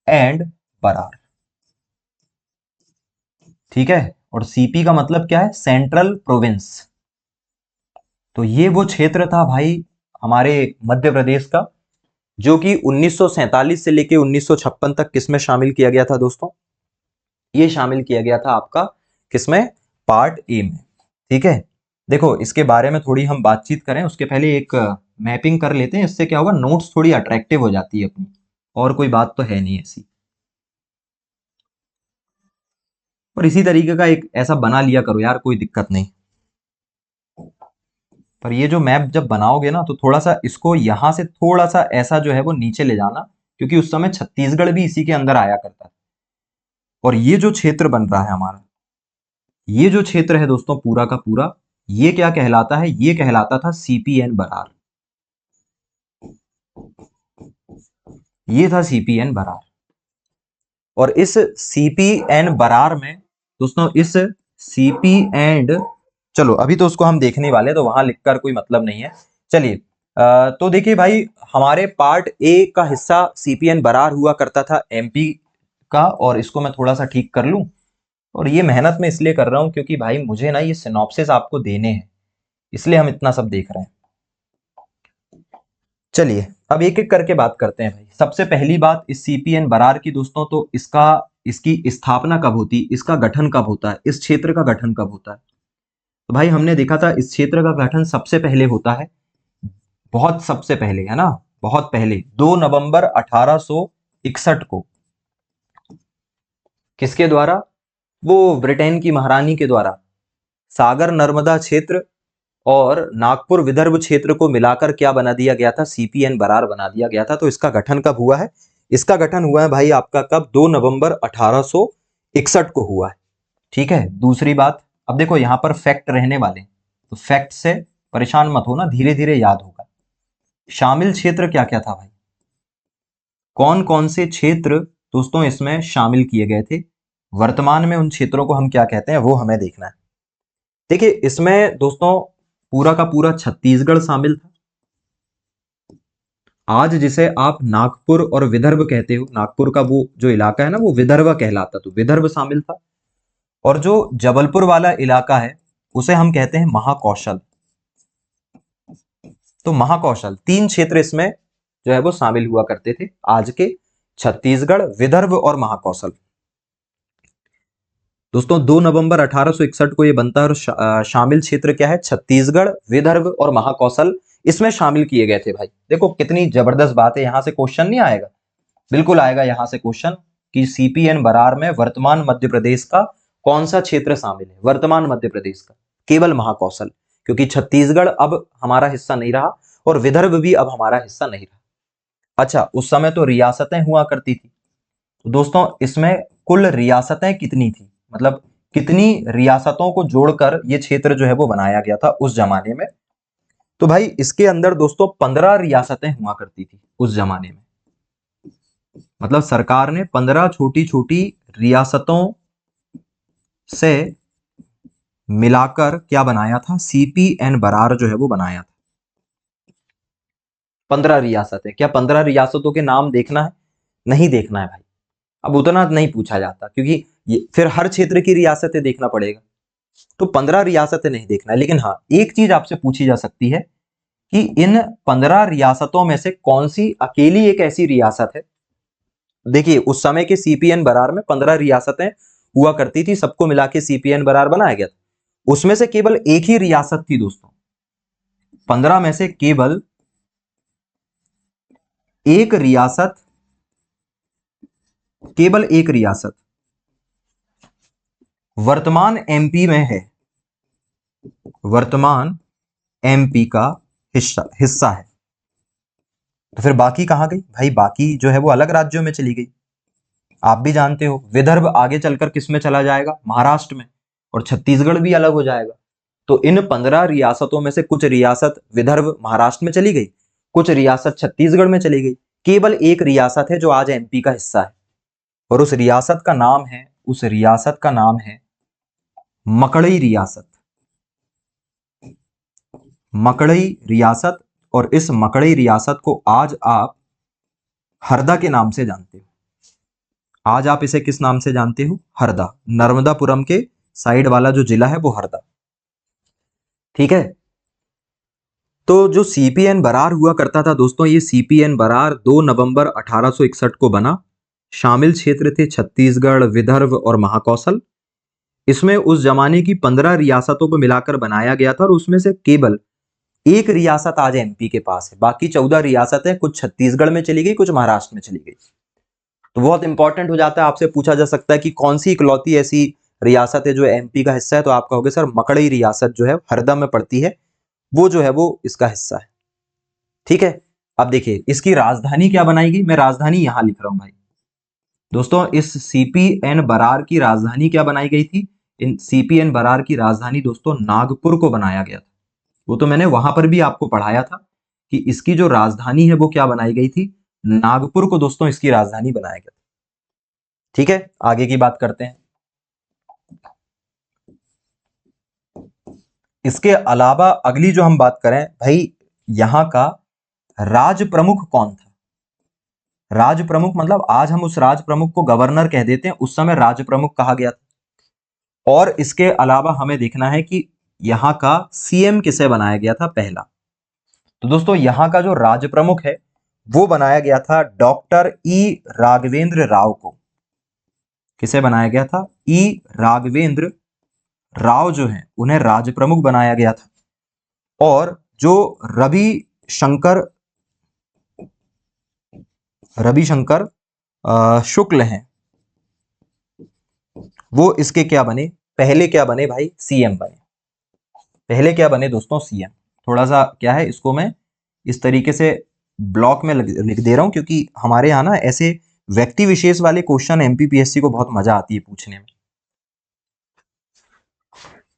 and Berar, ठीक है। और सीपी का मतलब क्या है? Central province. तो ये वो क्षेत्र था भाई हमारे मध्य प्रदेश का, जो कि 1947 से लेके 1956 तक किसमें शामिल किया गया था दोस्तों? ये शामिल किया गया था आपका किसमें? पार्ट ए में। ठीक है, देखो इसके बारे में थोड़ी हम बातचीत करें उसके पहले एक मैपिंग कर लेते हैं। इससे क्या होगा, नोट्स थोड़ी अट्रैक्टिव हो जाती है अपनी, और कोई बात तो है नहीं ऐसी। और इसी तरीके का एक ऐसा बना लिया करो यार, कोई दिक्कत नहीं। पर ये जो मैप जब बनाओगे ना तो थोड़ा सा इसको यहां से थोड़ा सा ऐसा जो है वो नीचे ले जाना, क्योंकि उस समय छत्तीसगढ़ भी इसी के अंदर आया करता है। और ये जो क्षेत्र बन रहा है हमारा, ये जो क्षेत्र है दोस्तों पूरा का पूरा, ये क्या कहलाता है? ये कहलाता था सीपीएन बरार। ये था सीपीएन बरार। और इस सीपीएन बरार में दोस्तों, इस सीपी एंड, चलो अभी तो उसको हम देखने वाले हैं तो वहां लिखकर कोई मतलब नहीं है। चलिए तो देखिए भाई, हमारे पार्ट ए का हिस्सा सीपीएन बरार हुआ करता था एमपी का, और इसको मैं थोड़ा सा ठीक कर लूं। और ये मेहनत मैं इसलिए कर रहा हूं क्योंकि भाई मुझे ना ये सिनॉप्सिस आपको देने हैं, इसलिए हम इतना सब देख रहे हैं। चलिए अब एक एक करके बात करते हैं भाई। सबसे पहली बात इस सीपीएन बरार की दोस्तों, तो इसकी स्थापना कब होती, इसका गठन कब होता है, इस क्षेत्र का गठन कब होता है? तो भाई हमने देखा था इस क्षेत्र का गठन सबसे पहले होता है, बहुत सबसे पहले है ना, बहुत पहले 2 नवंबर 1861 को। किसके द्वारा? वो ब्रिटेन की महारानी के द्वारा। सागर नर्मदा क्षेत्र और नागपुर विदर्भ क्षेत्र को मिलाकर क्या बना दिया गया था? सीपीएन बरार बना दिया गया था। तो इसका गठन कब हुआ है? इसका गठन हुआ है भाई आपका कब? 2 नवंबर 1861 को हुआ है। ठीक है, दूसरी बात, अब देखो यहां पर फैक्ट रहने वाले, तो फैक्ट से परेशान मत होना, धीरे धीरे याद होगा। शामिल क्षेत्र क्या क्या था भाई? कौन कौन से क्षेत्र दोस्तों इसमें शामिल किए गए थे? वर्तमान में उन क्षेत्रों को हम क्या कहते हैं वो हमें देखना है। देखिए इसमें दोस्तों पूरा का पूरा छत्तीसगढ़ शामिल था। आज जिसे आप नागपुर और विदर्भ कहते हो, नागपुर का वो जो इलाका है ना वो विदर्भ कहलाता, तो विदर्भ शामिल था। और जो जबलपुर वाला इलाका है उसे हम कहते हैं महाकौशल। तो महाकौशल, 3 क्षेत्र इसमें जो है वो शामिल हुआ करते थे, आज के छत्तीसगढ़, विदर्भ और महाकौशल। दोस्तों 2 नवंबर 1861 को ये बनता है और शामिल क्षेत्र क्या है, छत्तीसगढ़, विदर्भ और महाकौशल इसमें शामिल किए गए थे। भाई देखो कितनी जबरदस्त बात है, यहां से क्वेश्चन नहीं आएगा, बिल्कुल आएगा यहां से क्वेश्चन कि सीपीएन बरार में वर्तमान मध्य प्रदेश का कौन सा क्षेत्र शामिल है, वर्तमान मध्य प्रदेश का केवल महाकौशल, क्योंकि छत्तीसगढ़ अब हमारा हिस्सा नहीं रहा और विदर्भ भी अब हमारा हिस्सा नहीं रहा। अच्छा, उस समय तो रियासतें हुआ करती थी, तो दोस्तों इसमें कुल रियासतें कितनी थी, मतलब कितनी रियासतों को जोड़कर ये क्षेत्र जो है वो बनाया गया था उस जमाने में। तो भाई इसके अंदर दोस्तों 15 रियासतें हुआ करती थी उस जमाने में, मतलब सरकार ने 15 छोटी छोटी रियासतों से मिलाकर क्या बनाया था, सीपीएन बरार जो है वो बनाया था। 15 रियासतें, क्या 15 रियासतों के नाम देखना है? नहीं देखना है भाई, अब उतना नहीं पूछा जाता, क्योंकि फिर हर क्षेत्र की रियासतें देखना पड़ेगा, तो 15 रियासतें नहीं देखना है। लेकिन हाँ, एक चीज आपसे पूछी जा सकती है कि इन 15 रियासतों में से कौन सी अकेली एक ऐसी रियासत है। देखिए उस समय के सीपीएन बरार में 15 रियासतें हुआ करती थी, सबको मिला के सीपीएन बरार बनाया गया था। उसमें से केवल एक ही रियासत थी दोस्तों, 15 में से केवल एक रियासत, केवल एक रियासत वर्तमान एमपी में है, वर्तमान एमपी का हिस्सा हिस्सा है। तो फिर बाकी कहां गई भाई, बाकी जो है वो अलग राज्यों में चली गई। आप भी जानते हो विदर्भ आगे चलकर किस में चला जाएगा, महाराष्ट्र में, और छत्तीसगढ़ भी अलग हो जाएगा। तो इन 15 रियासतों में से कुछ रियासत विदर्भ महाराष्ट्र में चली गई, कुछ रियासत छत्तीसगढ़ में चली गई, केवल एक रियासत है जो आज एमपी का हिस्सा है, और उस रियासत का नाम है, उस रियासत का नाम है मकड़ई रियासत, मकड़ई रियासत। और इस मकड़ई रियासत को आज आप हरदा के नाम से जानते हो, आज आप इसे किस नाम से जानते हो, हरदा, नर्मदापुरम के साइड वाला जो जिला है वो हरदा, ठीक है। तो जो सीपीएन बरार हुआ करता था दोस्तों, ये सीपीएन बरार 2 नवंबर 1861 को बना। शामिल क्षेत्र थे छत्तीसगढ़, विदर्भ और महाकौशल। इसमें उस जमाने की 15 रियासतों को मिलाकर बनाया गया था और उसमें से केवल एक रियासत आज एमपी के पास है, बाकी 14 रियासतें कुछ छत्तीसगढ़ में चली गई, कुछ महाराष्ट्र में चली गई। तो बहुत इंपॉर्टेंट हो जाता है, आपसे पूछा जा सकता है कि कौन सी इकलौती ऐसी रियासत है जो एमपी का हिस्सा है, तो आप कहोगे सर मकड़ई रियासत जो है हरदा में पड़ती है, वो जो है वो इसका हिस्सा है, ठीक है। अब देखिए इसकी राजधानी क्या बनाई गई, मैं राजधानी यहां लिख रहा हूं भाई। दोस्तों इस सीपीएन बरार की राजधानी क्या बनाई गई थी, इन सीपीएन बरार की राजधानी दोस्तों नागपुर को बनाया गया था। वो तो मैंने वहां पर भी आपको पढ़ाया था कि इसकी जो राजधानी है वो क्या बनाई गई थी, नागपुर को दोस्तों इसकी राजधानी बनाया गया था, ठीक है। आगे की बात करते हैं। इसके अलावा अगली जो हम बात करें भाई, यहां का राज प्रमुख कौन था। राज प्रमुख मतलब आज हम उस राज प्रमुख को गवर्नर कह देते हैं, उस समय राज प्रमुख कहा गया था। और इसके अलावा हमें देखना है कि यहां का सीएम किसे बनाया गया था पहला। तो दोस्तों यहां का जो राज प्रमुख है वो बनाया गया था डॉक्टर ई राघवेंद्र राव को। किसे बनाया गया था, ई राघवेंद्र राव जो है उन्हें राज प्रमुख बनाया गया था। और जो रवि शंकर, रविशंकर शुक्ल हैं, वो इसके क्या बने, पहले क्या बने भाई, सीएम बने। पहले क्या बने दोस्तों, सीएम। थोड़ा सा क्या है, इसको मैं इस तरीके से ब्लॉक में लिख दे रहा हूं, क्योंकि हमारे यहाँ ना ऐसे व्यक्ति विशेष वाले क्वेश्चन एमपीपीएससी को बहुत मजा आती है पूछने में।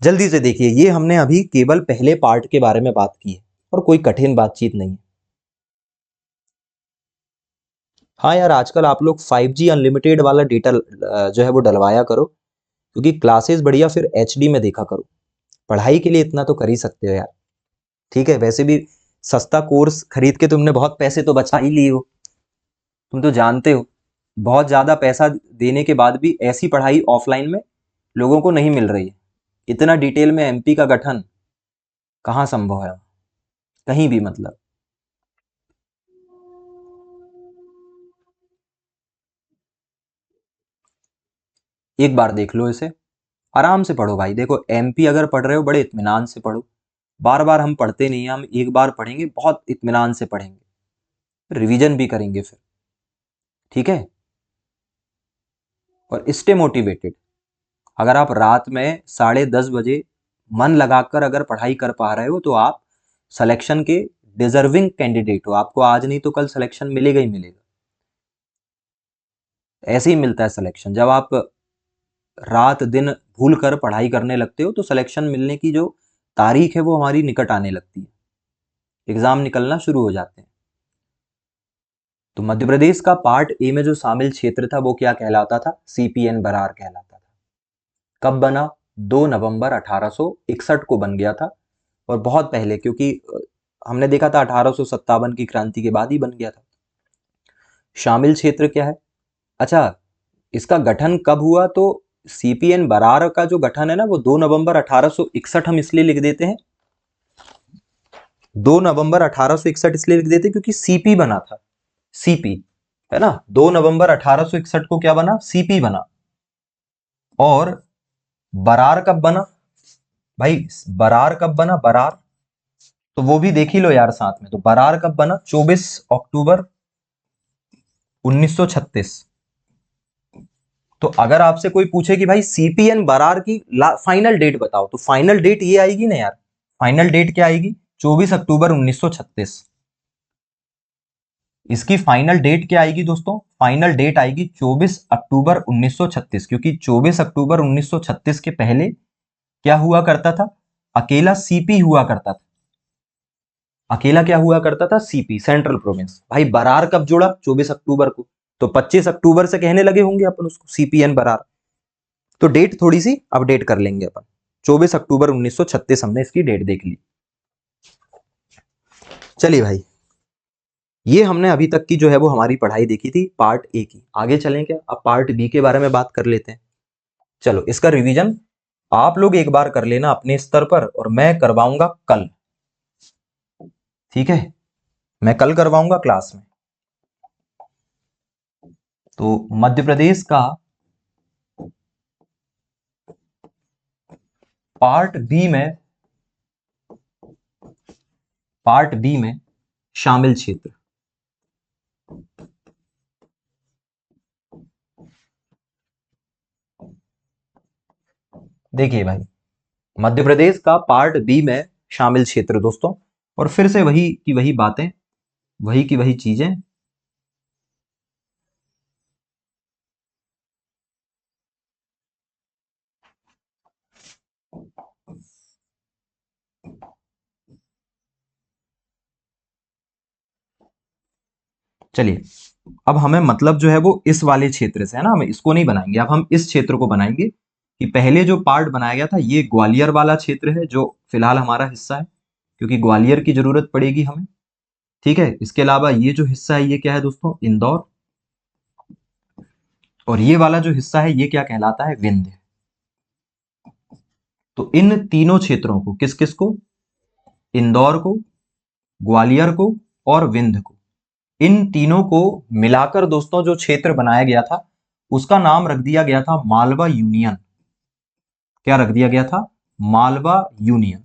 जल्दी से देखिए, ये हमने अभी केवल पहले पार्ट के बारे में बात की है और कोई कठिन बातचीत नहीं है। हाँ यार, आजकल आप लोग 5G अनलिमिटेड वाला डेटा जो है वो डलवाया करो, क्योंकि क्लासेस बढ़िया फिर एचडी में देखा करो। पढ़ाई के लिए इतना तो कर ही सकते हो यार, ठीक है। वैसे भी सस्ता कोर्स खरीद के तुमने बहुत पैसे तो बचा ही लिए हो, तुम तो जानते हो बहुत ज्यादा पैसा देने के बाद भी ऐसी पढ़ाई ऑफलाइन में लोगों को नहीं मिल रही है। इतना डिटेल में एमपी का गठन कहाँ संभव है, कहीं भी मतलब। एक बार देख लो इसे, आराम से पढ़ो भाई। देखो एमपी अगर पढ़ रहे हो बड़े इत्मीनान से पढ़ो, बार बार हम पढ़ते नहीं हैं, हम एक बार पढ़ेंगे, बहुत इत्मीनान से पढ़ेंगे, रिवीजन भी करेंगे फिर, ठीक है। और स्टे मोटिवेटेड। अगर आप रात में 10:30 बजे मन लगाकर अगर पढ़ाई कर पा रहे हो तो आप सिलेक्शन के डिजर्विंग कैंडिडेट हो। आपको आज नहीं तो कल सिलेक्शन मिलेगा ही मिलेगा। ऐसे ही मिलता है सिलेक्शन। जब आप रात दिन भूल कर पढ़ाई करने लगते हो तो सिलेक्शन मिलने की जो तारीख है वो हमारी निकट आने लगती है, एग्जाम निकलना शुरू हो जाते हैं। तो मध्य प्रदेश का पार्ट ए में जो शामिल क्षेत्र था वो क्या कहलाता था? सीपीएन बरार कहलाता था। कब बना? 2 नवंबर 1861 को बन गया था। और बहुत पहले, क्योंकि हमने देखा था 1857 की क्रांति के बाद ही बन गया था। शामिल क्षेत्र क्या है? अच्छा, इसका गठन कब हुआ? तो सीपीएन बरार का जो गठन है ना वो 2 नवंबर 1861 हम इसलिए लिख देते हैं, 2 नवंबर 1861 इसलिए लिख देते हैं क्योंकि सीपी बना था। सीपी है ना, 2 नवंबर 1861 को क्या बना? सीपी बना। और बरार कब बना भाई? बरार कब बना? बरार तो वो भी देख ही लो यार साथ में। तो बरार कब बना? 24 अक्टूबर 1936। तो अगर आपसे कोई पूछे कि भाई सीपीएन बरार की फाइनल डेट बताओ, तो फाइनल डेट ये आएगी ना यार। फाइनल डेट क्या आएगी? 24 अक्टूबर 1936। इसकी फाइनल डेट क्या आएगी दोस्तों? फाइनल डेट आएगी 24 अक्टूबर 1936, क्योंकि 24 अक्टूबर 1936 के पहले क्या हुआ करता था? अकेला सीपी हुआ करता था। अकेला क्या हुआ करता था? CP, central province. भाई बरार कब जुड़ा? 24 अक्टूबर को। तो 25 अक्टूबर से कहने लगे होंगे अपन उसको सीपीएन बरार। तो डेट थोड़ी सी अपडेट कर लेंगे अपन। 24 अक्टूबर 1936 हमने इसकी डेट देख ली। चलिए भाई, ये हमने अभी तक की जो है वो हमारी पढ़ाई देखी थी पार्ट ए की। आगे चलें क्या? अब पार्ट बी के बारे में बात कर लेते हैं। चलो, इसका रिवीजन आप लोग एक बार कर लेना अपने स्तर पर, और मैं करवाऊंगा कल, ठीक है। मैं कल करवाऊंगा क्लास में। तो मध्य प्रदेश का पार्ट बी में शामिल क्षेत्र। देखिए भाई, मध्य प्रदेश का पार्ट बी में शामिल क्षेत्र दोस्तों, और फिर से वही की वही बातें, वही की वही चीजें। चलिए, अब हमें मतलब जो है वो इस वाले क्षेत्र से है ना, हम इसको नहीं बनाएंगे, अब हम इस क्षेत्र को बनाएंगे। कि पहले जो पार्ट बनाया गया था ये ग्वालियर वाला क्षेत्र है, जो फिलहाल हमारा हिस्सा है, क्योंकि ग्वालियर की जरूरत पड़ेगी हमें, ठीक है। इसके अलावा ये जो हिस्सा है ये क्या है दोस्तों? इंदौर। और ये वाला जो हिस्सा है ये क्या कहलाता है? विंध्य। तो इन तीनों क्षेत्रों को, किस किस को? इंदौर को, ग्वालियर को और विंध्य को, इन तीनों को मिलाकर दोस्तों जो क्षेत्र बनाया गया था उसका नाम रख दिया गया था मालवा यूनियन। क्या रख दिया गया था? मालवा यूनियन।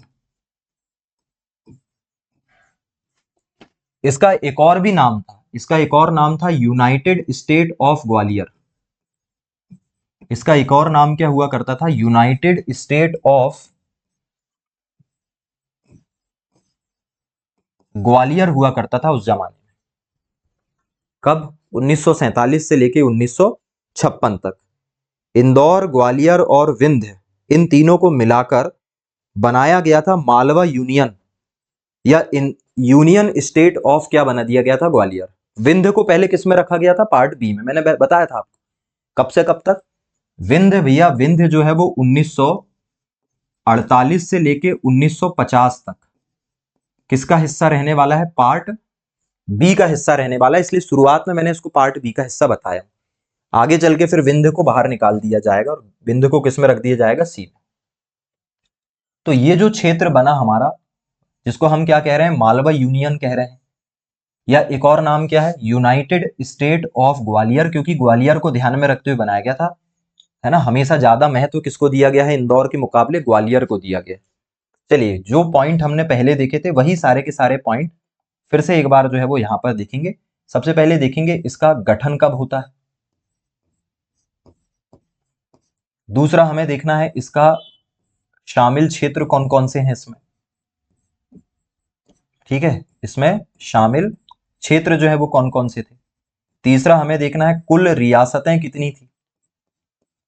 इसका एक और भी नाम था, इसका एक और नाम था यूनाइटेड स्टेट ऑफ ग्वालियर। इसका एक और नाम क्या हुआ करता था? यूनाइटेड स्टेट ऑफ ग्वालियर हुआ करता था उस जमाने में। कब? 1947 से लेके 1956 तक। इंदौर, ग्वालियर और विंध्य, इन तीनों को मिलाकर बनाया गया था मालवा यूनियन, या इन यूनियन स्टेट ऑफ क्या बना दिया गया था? ग्वालियर। विंध्य को पहले किस में रखा गया था? पार्ट बी में। मैंने बताया था आपको। कब से कब तक? विंध्य भैया, विंध्य जो है वो 1948 से लेके 1950 तक किसका हिस्सा रहने वाला है? पार्ट बी का हिस्सा रहने वाला है। इसलिए शुरुआत में मैंने इसको पार्ट बी का हिस्सा बताया। आगे चल के फिर विंध्य को बाहर निकाल दिया जाएगा और विंध्य को किस में रख दिया जाएगा? सी में। तो ये जो क्षेत्र बना हमारा, जिसको हम क्या कह रहे हैं? मालवा यूनियन कह रहे हैं, या एक और नाम क्या है? यूनाइटेड स्टेट ऑफ ग्वालियर, क्योंकि ग्वालियर को ध्यान में रखते हुए बनाया गया था। है ना, हमेशा ज्यादा महत्व किसको दिया गया है, इंदौर के मुकाबले ग्वालियर को दिया गया। चलिए, जो पॉइंट हमने पहले देखे थे वही सारे के सारे पॉइंट फिर से एक बार जो है वो यहां पर देखेंगे। सबसे पहले देखेंगे इसका गठन कब होता है। दूसरा हमें देखना है इसका शामिल क्षेत्र कौन कौन से हैं इसमें। ठीक है, इसमें शामिल क्षेत्र जो है वो कौन कौन से थे। तीसरा हमें देखना है कुल रियासतें कितनी थी।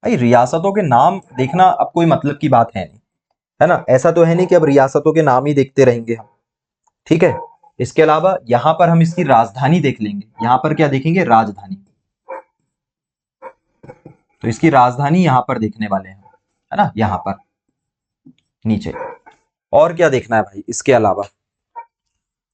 भाई रियासतों के नाम देखना अब कोई मतलब की बात है नहीं, है ना, ऐसा तो है नहीं कि अब रियासतों के नाम ही देखते रहेंगे हम। ठीक है, इसके अलावा यहां पर हम इसकी राजधानी देख लेंगे। यहां पर क्या देखेंगे, राजधानी। तो इसकी राजधानी यहां पर देखने वाले हैं, है ना, यहां पर नीचे। और क्या देखना है भाई इसके अलावा,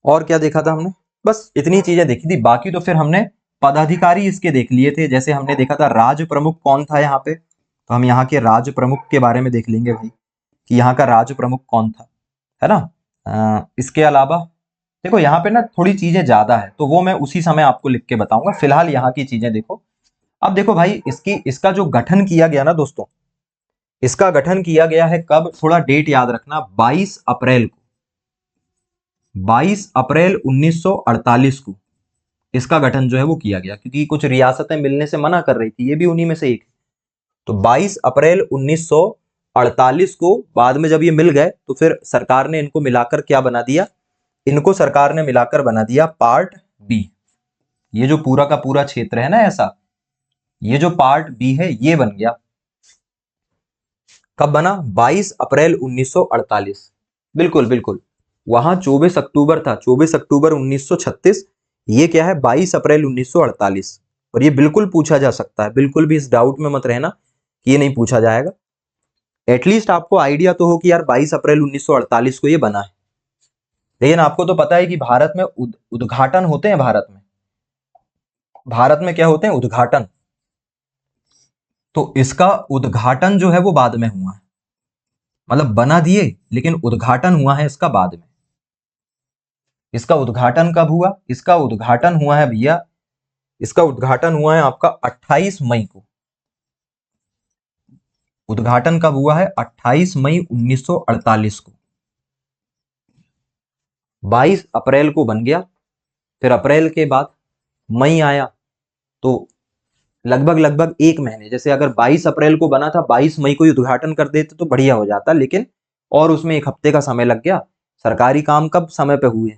और क्या देखा था हमने, बस इतनी चीजें देखी थी। बाकी तो फिर हमने पदाधिकारी इसके देख लिए थे। जैसे हमने देखा था राज प्रमुख कौन था यहाँ पे, तो हम यहाँ के राज प्रमुख के बारे में देख लेंगे भाई कि यहाँ का राज प्रमुख कौन था, है ना। इसके अलावा देखो यहाँ पे ना थोड़ी चीजें ज्यादा है, तो वो मैं उसी समय आपको लिख के बताऊंगा। फिलहाल यहाँ की चीजें देखो। अब देखो भाई इसका जो गठन किया गया ना दोस्तों, इसका गठन किया गया है कब, थोड़ा डेट याद रखना, 22 अप्रैल को। 22 अप्रैल 1948 को इसका गठन जो है वो किया गया, क्योंकि कुछ रियासतें मिलने से मना कर रही थी, ये भी उन्हीं में से एक। तो 22 अप्रैल 1948 को बाद में जब ये मिल गए तो फिर सरकार ने इनको मिलाकर क्या बना दिया, इनको सरकार ने मिलाकर बना दिया पार्ट बी। ये जो पूरा का पूरा क्षेत्र है ना ऐसा, ये जो पार्ट बी है ये बन गया। कब बना, 22 अप्रैल 1948। बिल्कुल बिल्कुल, वहां 24 अक्टूबर था, 24 अक्टूबर 1936। ये क्या है, 22 अप्रैल 1948। और ये बिल्कुल पूछा जा सकता है, बिल्कुल भी इस डाउट में मत रहना कि ये नहीं पूछा जाएगा। एटलीस्ट आपको आइडिया तो हो कि यार 22 अप्रैल 1948 को ये बना है। लेकिन आपको तो पता है कि भारत में उद्घाटन होते हैं। भारत में क्या होते हैं, उद्घाटन। तो इसका उद्घाटन जो है वो बाद में हुआ है, मतलब बना दिए लेकिन उद्घाटन हुआ है इसका बाद में। इसका उद्घाटन कब हुआ, इसका उद्घाटन हुआ है भैया, इसका उद्घाटन हुआ है आपका 28 मई को। उद्घाटन कब हुआ है, 28 मई 1948 को। 22 अप्रैल को बन गया, फिर अप्रैल के बाद मई आया, तो लगभग लगभग एक महीने, जैसे अगर 22 अप्रैल को बना था, 22 मई को ही उद्घाटन कर देते तो बढ़िया हो जाता, लेकिन और उसमें एक हफ्ते का समय लग गया। सरकारी काम कब समय पे हुए,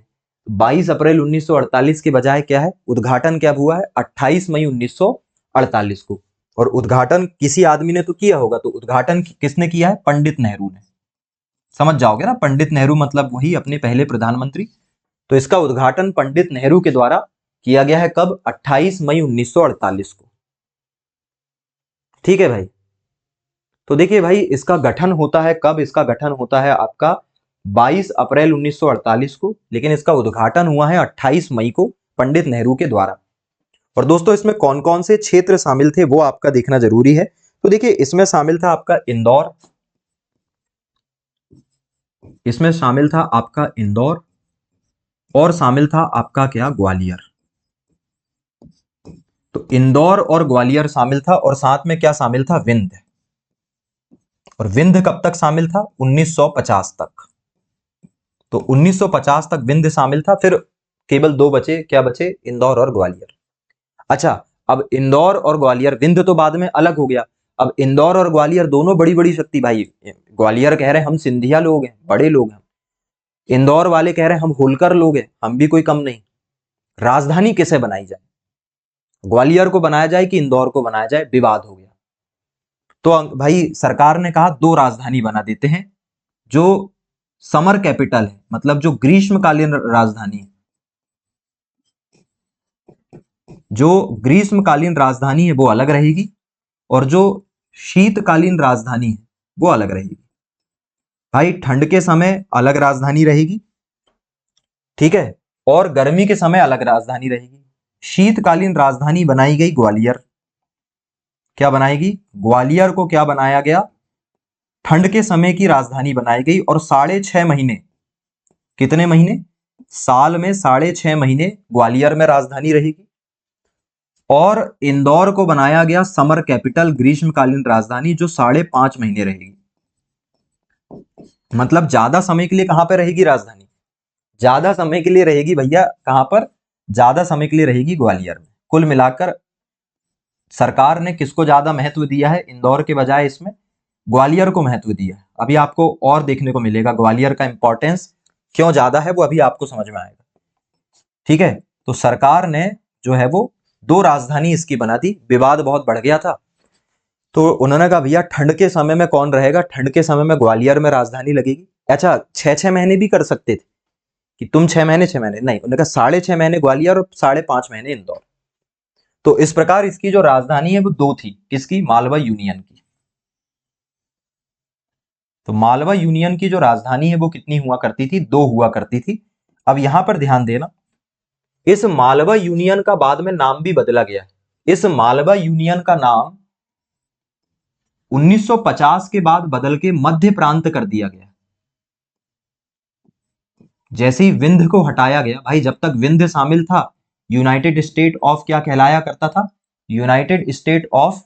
22 अप्रैल 1948 के बजाय क्या है, उद्घाटन क्या हुआ है, 28 मई 1948 को। और उद्घाटन किसी आदमी ने तो किया होगा, तो उद्घाटन किसने किया है, पंडित नेहरू ने। समझ जाओगे ना, पंडित नेहरू मतलब वही अपने पहले प्रधानमंत्री। तो इसका उद्घाटन पंडित नेहरू के द्वारा किया गया है कब, 28 मई 1948 को। ठीक है भाई। तो देखिए भाई इसका गठन होता है कब, इसका गठन होता है आपका 22 अप्रैल 1948 को, लेकिन इसका उद्घाटन हुआ है 28 मई को पंडित नेहरू के द्वारा। और दोस्तों इसमें कौन कौन से क्षेत्र शामिल थे वो आपका देखना जरूरी है। तो देखिए इसमें शामिल था आपका इंदौर, इसमें शामिल था आपका इंदौर, और शामिल था आपका क्या, ग्वालियर। तो इंदौर और ग्वालियर शामिल था, और साथ में क्या शामिल था, विंध्य। और विंध्य कब तक शामिल था, 1950 तक। तो 1950 तक विंध्य शामिल था, फिर केवल दो बचे, क्या बचे, इंदौर और ग्वालियर। अच्छा, अब इंदौर और ग्वालियर, विंध्य तो बाद में अलग हो गया। अब इंदौर और ग्वालियर दोनों बड़ी बड़ी शक्ति भाई। ग्वालियर कह रहे हैं हम सिंधिया लोग हैं, बड़े लोग हैं। इंदौर वाले कह रहे हैं हम होलकर लोग हैं, हम भी कोई कम नहीं। राजधानी किसे बनाई जाए, ग्वालियर को बनाया जाए कि इंदौर को बनाया जाए, विवाद हो गया। तो भाई सरकार ने कहा दो राजधानी बना देते हैं, जो समर कैपिटल है, मतलब जो ग्रीष्मकालीन राजधानी है, जो ग्रीष्मकालीन राजधानी है वो अलग रहेगी, और जो शीतकालीन राजधानी है वो अलग रहेगी। भाई ठंड के समय अलग राजधानी रहेगी, ठीक है, और गर्मी के समय अलग राजधानी रहेगी। शीतकालीन राजधानी बनाई गई ग्वालियर। क्या बनाएगी, ग्वालियर को क्या बनाया गया, ठंड के समय की राजधानी बनाई गई। और 6.5 महीने, कितने महीने, साल में 6.5 महीने ग्वालियर में राजधानी रहेगी। और इंदौर को बनाया गया समर कैपिटल, ग्रीष्मकालीन राजधानी, जो 5.5 महीने रहेगी। मतलब ज्यादा समय के लिए कहां पर रहेगी राजधानी? ज्यादा समय के लिए रहेगी भैया कहां पर? ज्यादा समय के लिए रहेगी ग्वालियर में। कुल मिलाकर सरकार ने किसको ज्यादा महत्व दिया है इंदौर के बजाय? इसमें ग्वालियर को महत्व दिया है। अभी आपको और देखने को मिलेगा ग्वालियर का इंपॉर्टेंस क्यों ज्यादा है, वो अभी आपको समझ में आएगा। ठीक है, तो सरकार ने जो है वो 2 राजधानी इसकी बना दी। विवाद बहुत बढ़ गया था, तो उन्होंने कहा भैया ठंड के समय में कौन रहेगा? ठंड के समय में ग्वालियर में राजधानी लगेगी। अच्छा, 6-6 महीने भी कर सकते थे कि तुम 6 महीने 6 महीने, नहीं, उन्होंने कहा 6.5 महीने ग्वालियर और 5.5 महीने इंदौर। तो इस प्रकार इसकी जो राजधानी है वो 2 थी। किसकी? मालवा यूनियन की। तो मालवा यूनियन की जो राजधानी है वो कितनी हुआ करती थी? 2 हुआ करती थी। अब यहां पर ध्यान देना, इस मालवा यूनियन का बाद में नाम भी बदला गया। इस मालवा यूनियन का नाम 1950 के बाद बदल के मध्य प्रांत कर दिया गया। जैसे ही विंध्य को हटाया गया, भाई जब तक विंध्य शामिल था यूनाइटेड स्टेट ऑफ क्या कहलाया करता था? यूनाइटेड स्टेट ऑफ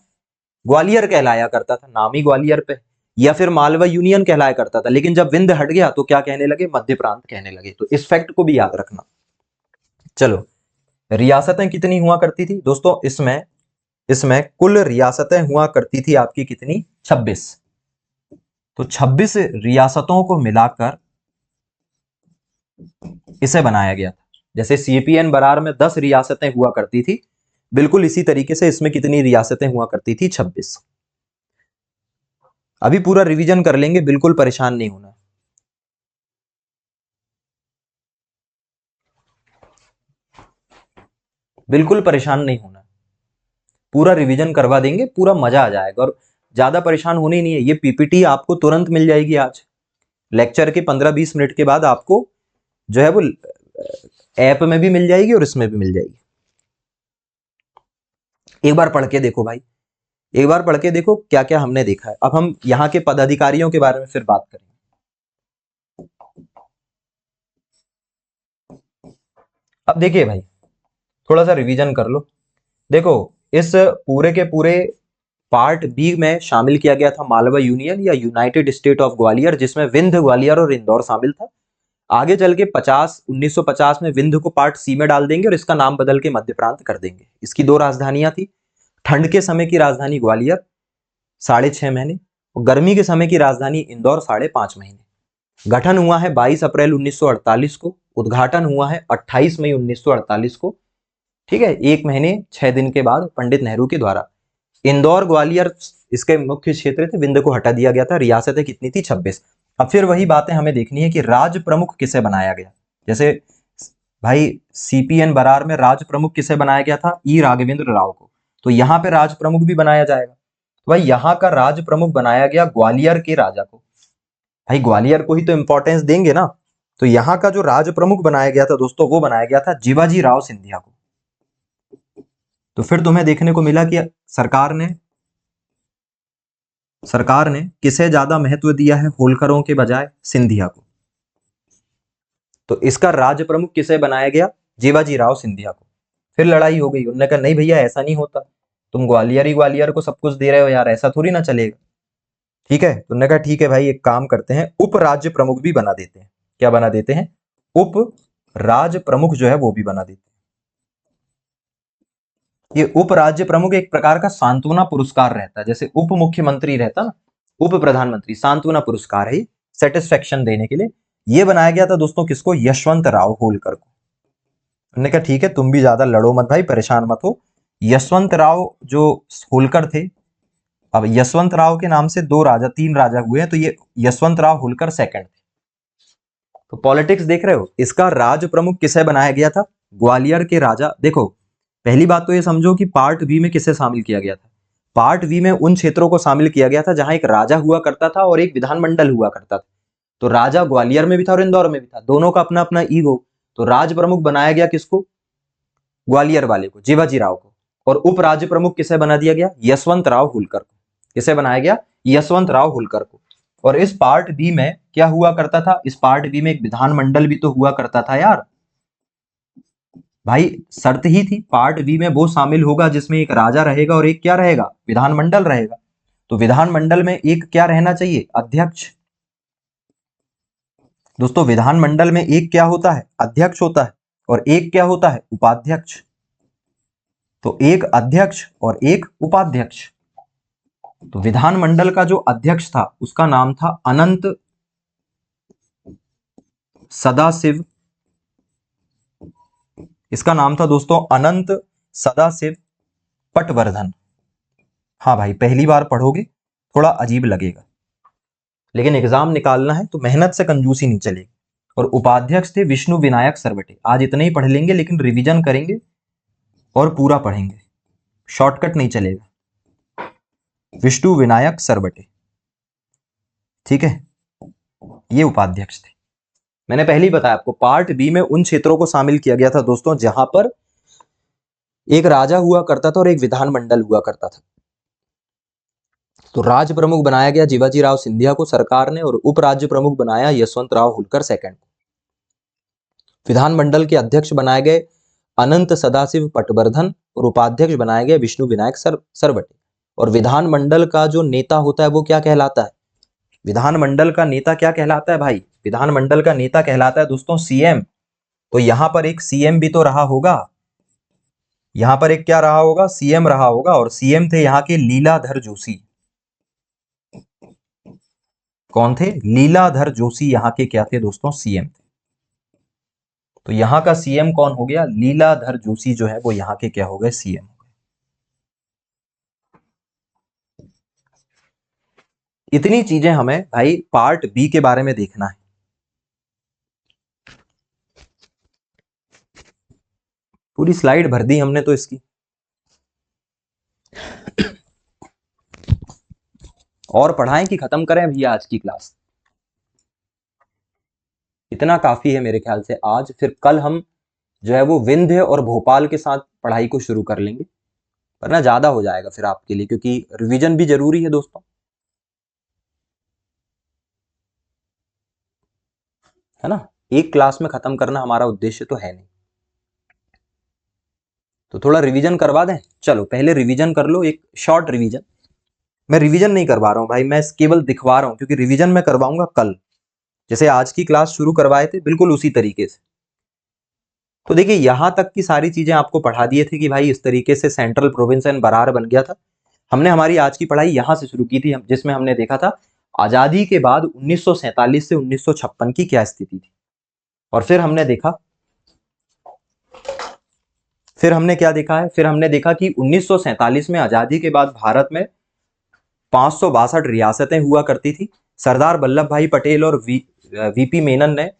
ग्वालियर कहलाया करता था, नाम ही ग्वालियर पे, या फिर मालवा यूनियन कहलाया करता था। लेकिन जब विंध्य हट गया तो क्या कहने लगे? मध्य प्रांत कहने लगे। तो इस फैक्ट को भी याद रखना। चलो, रियासतें कितनी हुआ करती थी दोस्तों? इसमें कुल रियासतें हुआ करती थी आपकी कितनी? 26। तो 26 रियासतों को मिलाकर इसे बनाया गया था। जैसे सीपीएन बरार में 10 रियासतें हुआ करती थी, बिल्कुल इसी तरीके से इसमें कितनी रियासतें हुआ करती थी? 26। अभी पूरा रिवीजन कर लेंगे, बिल्कुल परेशान नहीं होना। बिल्कुल परेशान नहीं होना, पूरा रिवीजन करवा देंगे, पूरा मजा आ जाएगा। और ज्यादा परेशान होने ही नहीं है। ये पीपीटी आपको तुरंत मिल जाएगी आज लेक्चर के 15-20 मिनट के बाद। आपको जो है वो ऐप में भी मिल जाएगी और इसमें भी मिल जाएगी। एक बार पढ़ के देखो भाई, एक बार पढ़ के देखो क्या क्या हमने देखा है। अब हम यहाँ के पदाधिकारियों के बारे में फिर बात करेंगे। अब देखिए भाई, थोड़ा सा रिवीजन कर लो। देखो, इस पूरे के पूरे पार्ट बी में शामिल किया गया था मालवा यूनियन या यूनाइटेड स्टेट ऑफ ग्वालियर, जिसमें विंध्य, ग्वालियर और इंदौर शामिल था। आगे चल के 1950 में विंध्य को पार्ट सी में डाल देंगे और इसका नाम बदल के मध्य प्रांत कर देंगे। इसकी 2 राजधानियां थी। ठंड के समय की राजधानी ग्वालियर 6.5 महीने, और गर्मी के समय की राजधानी इंदौर 5.5 महीने। गठन हुआ है 22 अप्रैल 1948 को, उद्घाटन हुआ है 28 मई 1948 को। ठीक है, 1 महीने 6 दिन के बाद पंडित नेहरू के द्वारा। इंदौर, ग्वालियर इसके मुख्य क्षेत्र थे, विंध्य को हटा दिया गया था। रियासतें कितनी थी? 26। अब फिर वही बातें हमें देखनी है कि राज प्रमुख किसे बनाया गया। जैसे भाई सीपीएन बरार में राज प्रमुख किसे बनाया गया था? ई राघवेंद्र राव को। तो यहाँ पे राज प्रमुख भी बनाया जाएगा। तो भाई यहाँ का राज प्रमुख बनाया गया ग्वालियर के राजा को। भाई ग्वालियर को ही तो इंपॉर्टेंस देंगे ना। तो यहाँ का जो राज प्रमुख बनाया गया था दोस्तों, वो बनाया गया था जीवाजी राव सिंधिया को। तो फिर तुम्हें देखने को मिला कि सरकार ने किसे ज्यादा महत्व दिया है होलकरों के बजाय? सिंधिया को। तो इसका राज प्रमुख किसे बनाया गया? जीवाजी राव सिंधिया को। फिर लड़ाई हो गई। उन्होंने कहा नहीं भैया ऐसा नहीं होता, तुम ग्वालियर ही ग्वालियर को सब कुछ दे रहे हो यार, ऐसा थोड़ी ना चलेगा। ठीक है, तो उन्होंने कहा ठीक है भाई, एक काम करते हैं, उप राज्य प्रमुख भी बना देते हैं। क्या बना देते हैं? उप राज्य प्रमुख जो है वो भी बना देते हैं। ये उप राज्य प्रमुख एक प्रकार का सांत्वना पुरस्कार रहता है, जैसे उप मुख्यमंत्री रहता ना, उप प्रधानमंत्री, सांत्वना पुरस्कार है सेटिस्फेक्शन देने के लिए। ये बनाया गया था दोस्तों किसको? यशवंत राव होलकर को। उन्होंने कहा ठीक है, तुम भी ज्यादा लड़ो मत भाई, परेशान मत हो। यशवंत राव जो होलकर थे, अब यशवंत राव के नाम से 3 राजा हुए हैं, तो ये यशवंत राव होलकर सेकंड थे। तो पॉलिटिक्स देख रहे हो, इसका राज प्रमुख किसे बनाया गया था? ग्वालियर के राजा। देखो, पहली बात तो ये समझो कि पार्ट बी में किसे शामिल किया गया था? पार्ट बी में उन क्षेत्रों को शामिल किया गया था जहां एक राजा हुआ करता था और एक विधानमंडल हुआ करता था। तो राजा ग्वालियर में भी था और इंदौर में भी था, दोनों का अपना अपना ईगो। तो राज प्रमुख बनाया गया किसको? ग्वालियर वाले को, जीवाजी राव को। और उप राज्य प्रमुख किसे बना दिया गया? यशवंत राव होलकर को। किसे बनाया गया? यशवंत राव होलकर को। और इस पार्ट बी में क्या हुआ करता था? इस पार्ट बी में एक विधानमंडल भी तो हुआ करता था यार। भाई शर्त ही थी पार्ट बी में वो शामिल होगा जिसमें एक राजा रहेगा और एक क्या रहेगा, विधानमंडल रहेगा। तो विधानमंडल में एक क्या रहना चाहिए, अध्यक्ष। दोस्तों विधानमंडल में एक क्या होता है, अध्यक्ष होता है, और एक क्या होता है, उपाध्यक्ष। तो एक अध्यक्ष और एक उपाध्यक्ष। तो विधानमंडल का जो अध्यक्ष था उसका नाम था अनंत सदाशिव। इसका नाम था दोस्तों अनंत सदाशिव पटवर्धन। हाँ भाई पहली बार पढ़ोगे थोड़ा अजीब लगेगा, लेकिन एग्जाम निकालना है तो मेहनत से कंजूसी नहीं चलेगी। और उपाध्यक्ष थे विष्णु विनायक सरवटे। आज इतने ही पढ़ लेंगे लेकिन रिवीजन करेंगे और पूरा पढ़ेंगे, शॉर्टकट नहीं चलेगा। विष्णु विनायक सरवटे, ठीक है, ये उपाध्यक्ष थे। मैंने पहले ही बताया आपको पार्ट बी में उन क्षेत्रों को शामिल किया गया था दोस्तों जहां पर एक राजा हुआ करता था और एक विधानमंडल हुआ करता था। तो राज्य प्रमुख बनाया गया जीवाजी राव सिंधिया को सरकार ने, और उप राज्य प्रमुख बनाया यशवंत राव होलकर सेकंड। विधानमंडल के अध्यक्ष बनाए गए अनंत सदाशिव पटवर्धन और उपाध्यक्ष बनाए गए विष्णु विनायक सरवटे। और विधानमंडल का जो नेता होता है वो क्या कहलाता है, विधानमंडल का नेता क्या कहलाता है भाई, विधानमंडल का नेता कहलाता है दोस्तों सीएम। तो यहां पर एक सीएम भी तो रहा होगा, यहां पर एक क्या रहा होगा, सीएम रहा होगा। और सीएम थे यहां के लीलाधर जोशी। कौन थे, लीलाधर जोशी यहां के क्या थे दोस्तों, सीएम थे। तो यहां का सीएम कौन हो गया, लीलाधर जोशी जो है वो यहां के क्या हो गए, सीएम हो गए। इतनी चीजें हमें भाई पार्ट बी के बारे में देखना है। पूरी स्लाइड भर दी हमने तो इसकी। और पढ़ाएं कि खत्म करें भैया आज की क्लास, इतना काफी है मेरे ख्याल से आज। फिर कल हम जो है वो विंध्य और भोपाल के साथ पढ़ाई को शुरू कर लेंगे, वरना ज्यादा हो जाएगा फिर आपके लिए, क्योंकि रिवीजन भी जरूरी है दोस्तों, है ना। एक क्लास में खत्म करना हमारा उद्देश्य तो है नहीं, तो थोड़ा रिवीजन करवा दें। चलो पहले रिवीजन कर लो, एक शॉर्ट रिवीजन। मैं रिवीजन नहीं करवा रहा हूं भाई, मैं केवल दिखवा रहा हूं, क्योंकि रिवीजन मैं करवाऊंगा कल, जैसे आज की क्लास शुरू करवाए थे बिल्कुल उसी तरीके से। तो देखिए यहां तक की सारी चीजें आपको पढ़ा दिए थे कि भाई इस तरीके से सेंट्रल प्रोविंस एंड बरार बन गया था। हमने हमारी आज की पढ़ाई यहां से शुरू की थी, जिसमें हमने देखा था आजादी के बाद 1947 से 1956 की क्या स्थिति थी। और फिर हमने देखा, फिर हमने क्या देखा है, फिर हमने देखा कि 1947 में आजादी के बाद भारत में 562 रियासतें हुआ करती थी। सरदार वल्लभ भाई पटेल और वीपी मेनन ने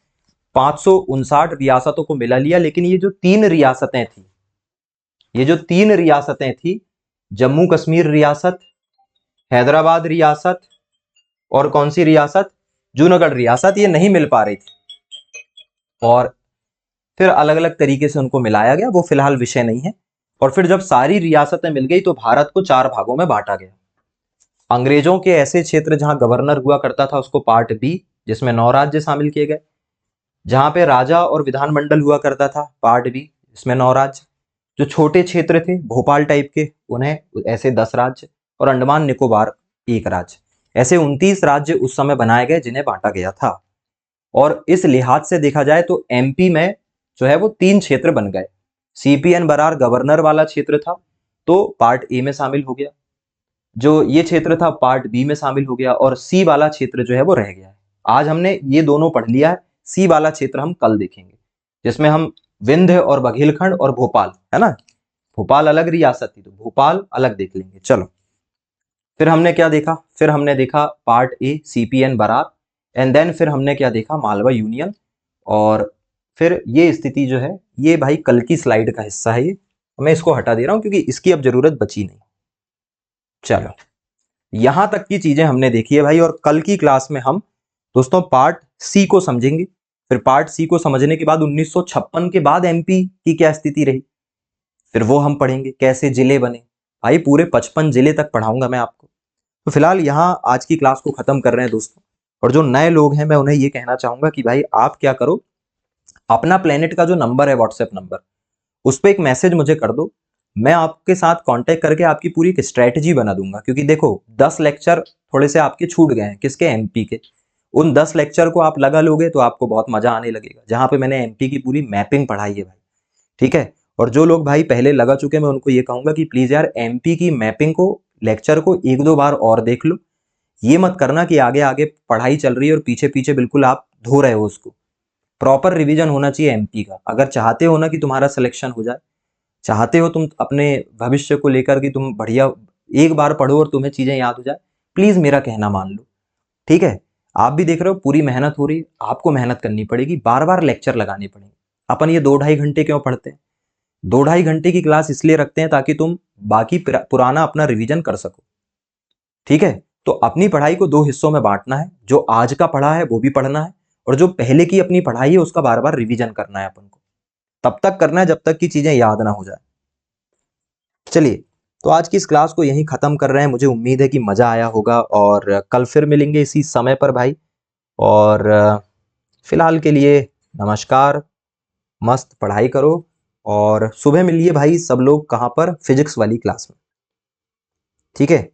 559 रियासतों को मिला लिया। लेकिन ये जो तीन रियासतें थी, ये जो तीन रियासतें थी, जम्मू कश्मीर रियासत, हैदराबाद रियासत, और कौन सी रियासत, जूनागढ़ रियासत, ये नहीं मिल पा रही थी। और फिर अलग अलग तरीके से उनको मिलाया गया, वो फिलहाल विषय नहीं है। और फिर जब सारी रियासतें मिल गई तो भारत को 4 भागों में बांटा गया। अंग्रेजों के ऐसे क्षेत्र जहां गवर्नर हुआ करता था उसको पार्ट बी, जिसमें 9 राज्य शामिल किए गए। जहां पे राजा और विधानमंडल हुआ करता था, पार्ट बी, इसमें 9 राज्य। जो छोटे क्षेत्र थे भोपाल टाइप के, उन्हें ऐसे 10 राज्य, और अंडमान निकोबार 1 राज्य। ऐसे 29 राज्य उस समय बनाए गए जिन्हें बांटा गया था। और इस लिहाज से देखा जाए तो एमपी में जो है वो 3 क्षेत्र बन गए। सीपीएन बरार गवर्नर वाला क्षेत्र था तो पार्ट ए में शामिल हो गया, जो ये क्षेत्र था पार्ट बी में शामिल हो गया, और सी वाला क्षेत्र जो है वो रह गया है। आज हमने ये दोनों पढ़ लिया है, सी वाला क्षेत्र हम कल देखेंगे, जिसमें हम विंध्य और बघेलखंड और भोपाल, है ना, भोपाल अलग रियासत थी तो भोपाल अलग देख लेंगे। चलो फिर हमने क्या देखा, फिर हमने देखा part A CP and Berar, and then फिर हमने क्या देखा, मालवा यूनियन। और फिर ये स्थिति जो है ये भाई कल की स्लाइड का हिस्सा है, ये मैं इसको हटा दे रहा हूं क्योंकि इसकी अब जरूरत बची नहीं। चलो यहां तक की चीजें हमने देखी है भाई, और कल की क्लास में हम दोस्तों पार्ट सी को समझेंगे। फिर पार्ट सी को समझने के बाद 1956 के बाद एमपी की क्या स्थिति रही, फिर वो हम पढ़ेंगे, कैसे जिले बने। भाई पूरे 55 जिले तक पढ़ाऊंगा मैं आपको। तो फिलहाल यहाँ आज की क्लास को खत्म कर रहे हैं दोस्तों। और जो नए लोग हैं मैं उन्हें ये कहना चाहूंगा कि भाई आप क्या करो, अपना प्लेनेट का जो नंबर है व्हाट्सएप नंबर, उस पर एक मैसेज मुझे कर दो, मैं आपके साथ कांटेक्ट करके आपकी पूरी एक स्ट्रेटजी बना दूंगा। क्योंकि देखो 10 लेक्चर थोड़े से आपके छूट गए हैं, किसके, एमपी के। उन 10 लेक्चर को आप लगा लोगे तो आपको बहुत मजा आने लगेगा, जहां पे मैंने एमपी की पूरी मैपिंग पढ़ाई है भाई, ठीक है। और जो लोग भाई पहले लगा चुके हैं, मैं उनको ये कहूंगा कि प्लीज यार एमपी की मैपिंग को, लेक्चर को एक दो बार और देख लो। ये मत करना कि आगे आगे पढ़ाई चल रही है और पीछे पीछे बिल्कुल आप धो रहे हो उसको। प्रॉपर रिवीजन होना चाहिए एमपी का, अगर चाहते हो ना कि तुम्हारा सिलेक्शन हो जाए, चाहते हो तुम अपने भविष्य को लेकर कि तुम बढ़िया एक बार पढ़ो और तुम्हें चीजें याद हो जाए, प्लीज मेरा कहना मान लो, ठीक है। आप भी देख रहे हो पूरी मेहनत हो रही है, आपको मेहनत करनी पड़ेगी, बार बार लेक्चर लगाने पड़ेंगे। अपन ये 2-2.5 घंटे क्यों पढ़ते हैं? 2-2.5 घंटे की क्लास इसलिए रखते हैं ताकि तुम बाकी पुराना अपना रिवीजन कर सको, ठीक है। तो अपनी पढ़ाई को 2 हिस्सों में बांटना है, जो आज का पढ़ा है वो भी पढ़ना है, और जो पहले की अपनी पढ़ाई है उसका बार बार रिवीजन करना है अपन को। तब तक करना है जब तक की चीजें याद ना हो जाए। चलिए, तो आज की इस क्लास को यहीं खत्म कर रहे हैं। मुझे उम्मीद है कि मजा आया होगा, और कल फिर मिलेंगे इसी समय पर भाई। और फिलहाल के लिए नमस्कार, मस्त पढ़ाई करो, और सुबह मिलिए भाई सब लोग, कहाँ पर, फिजिक्स वाली क्लास में, ठीक है।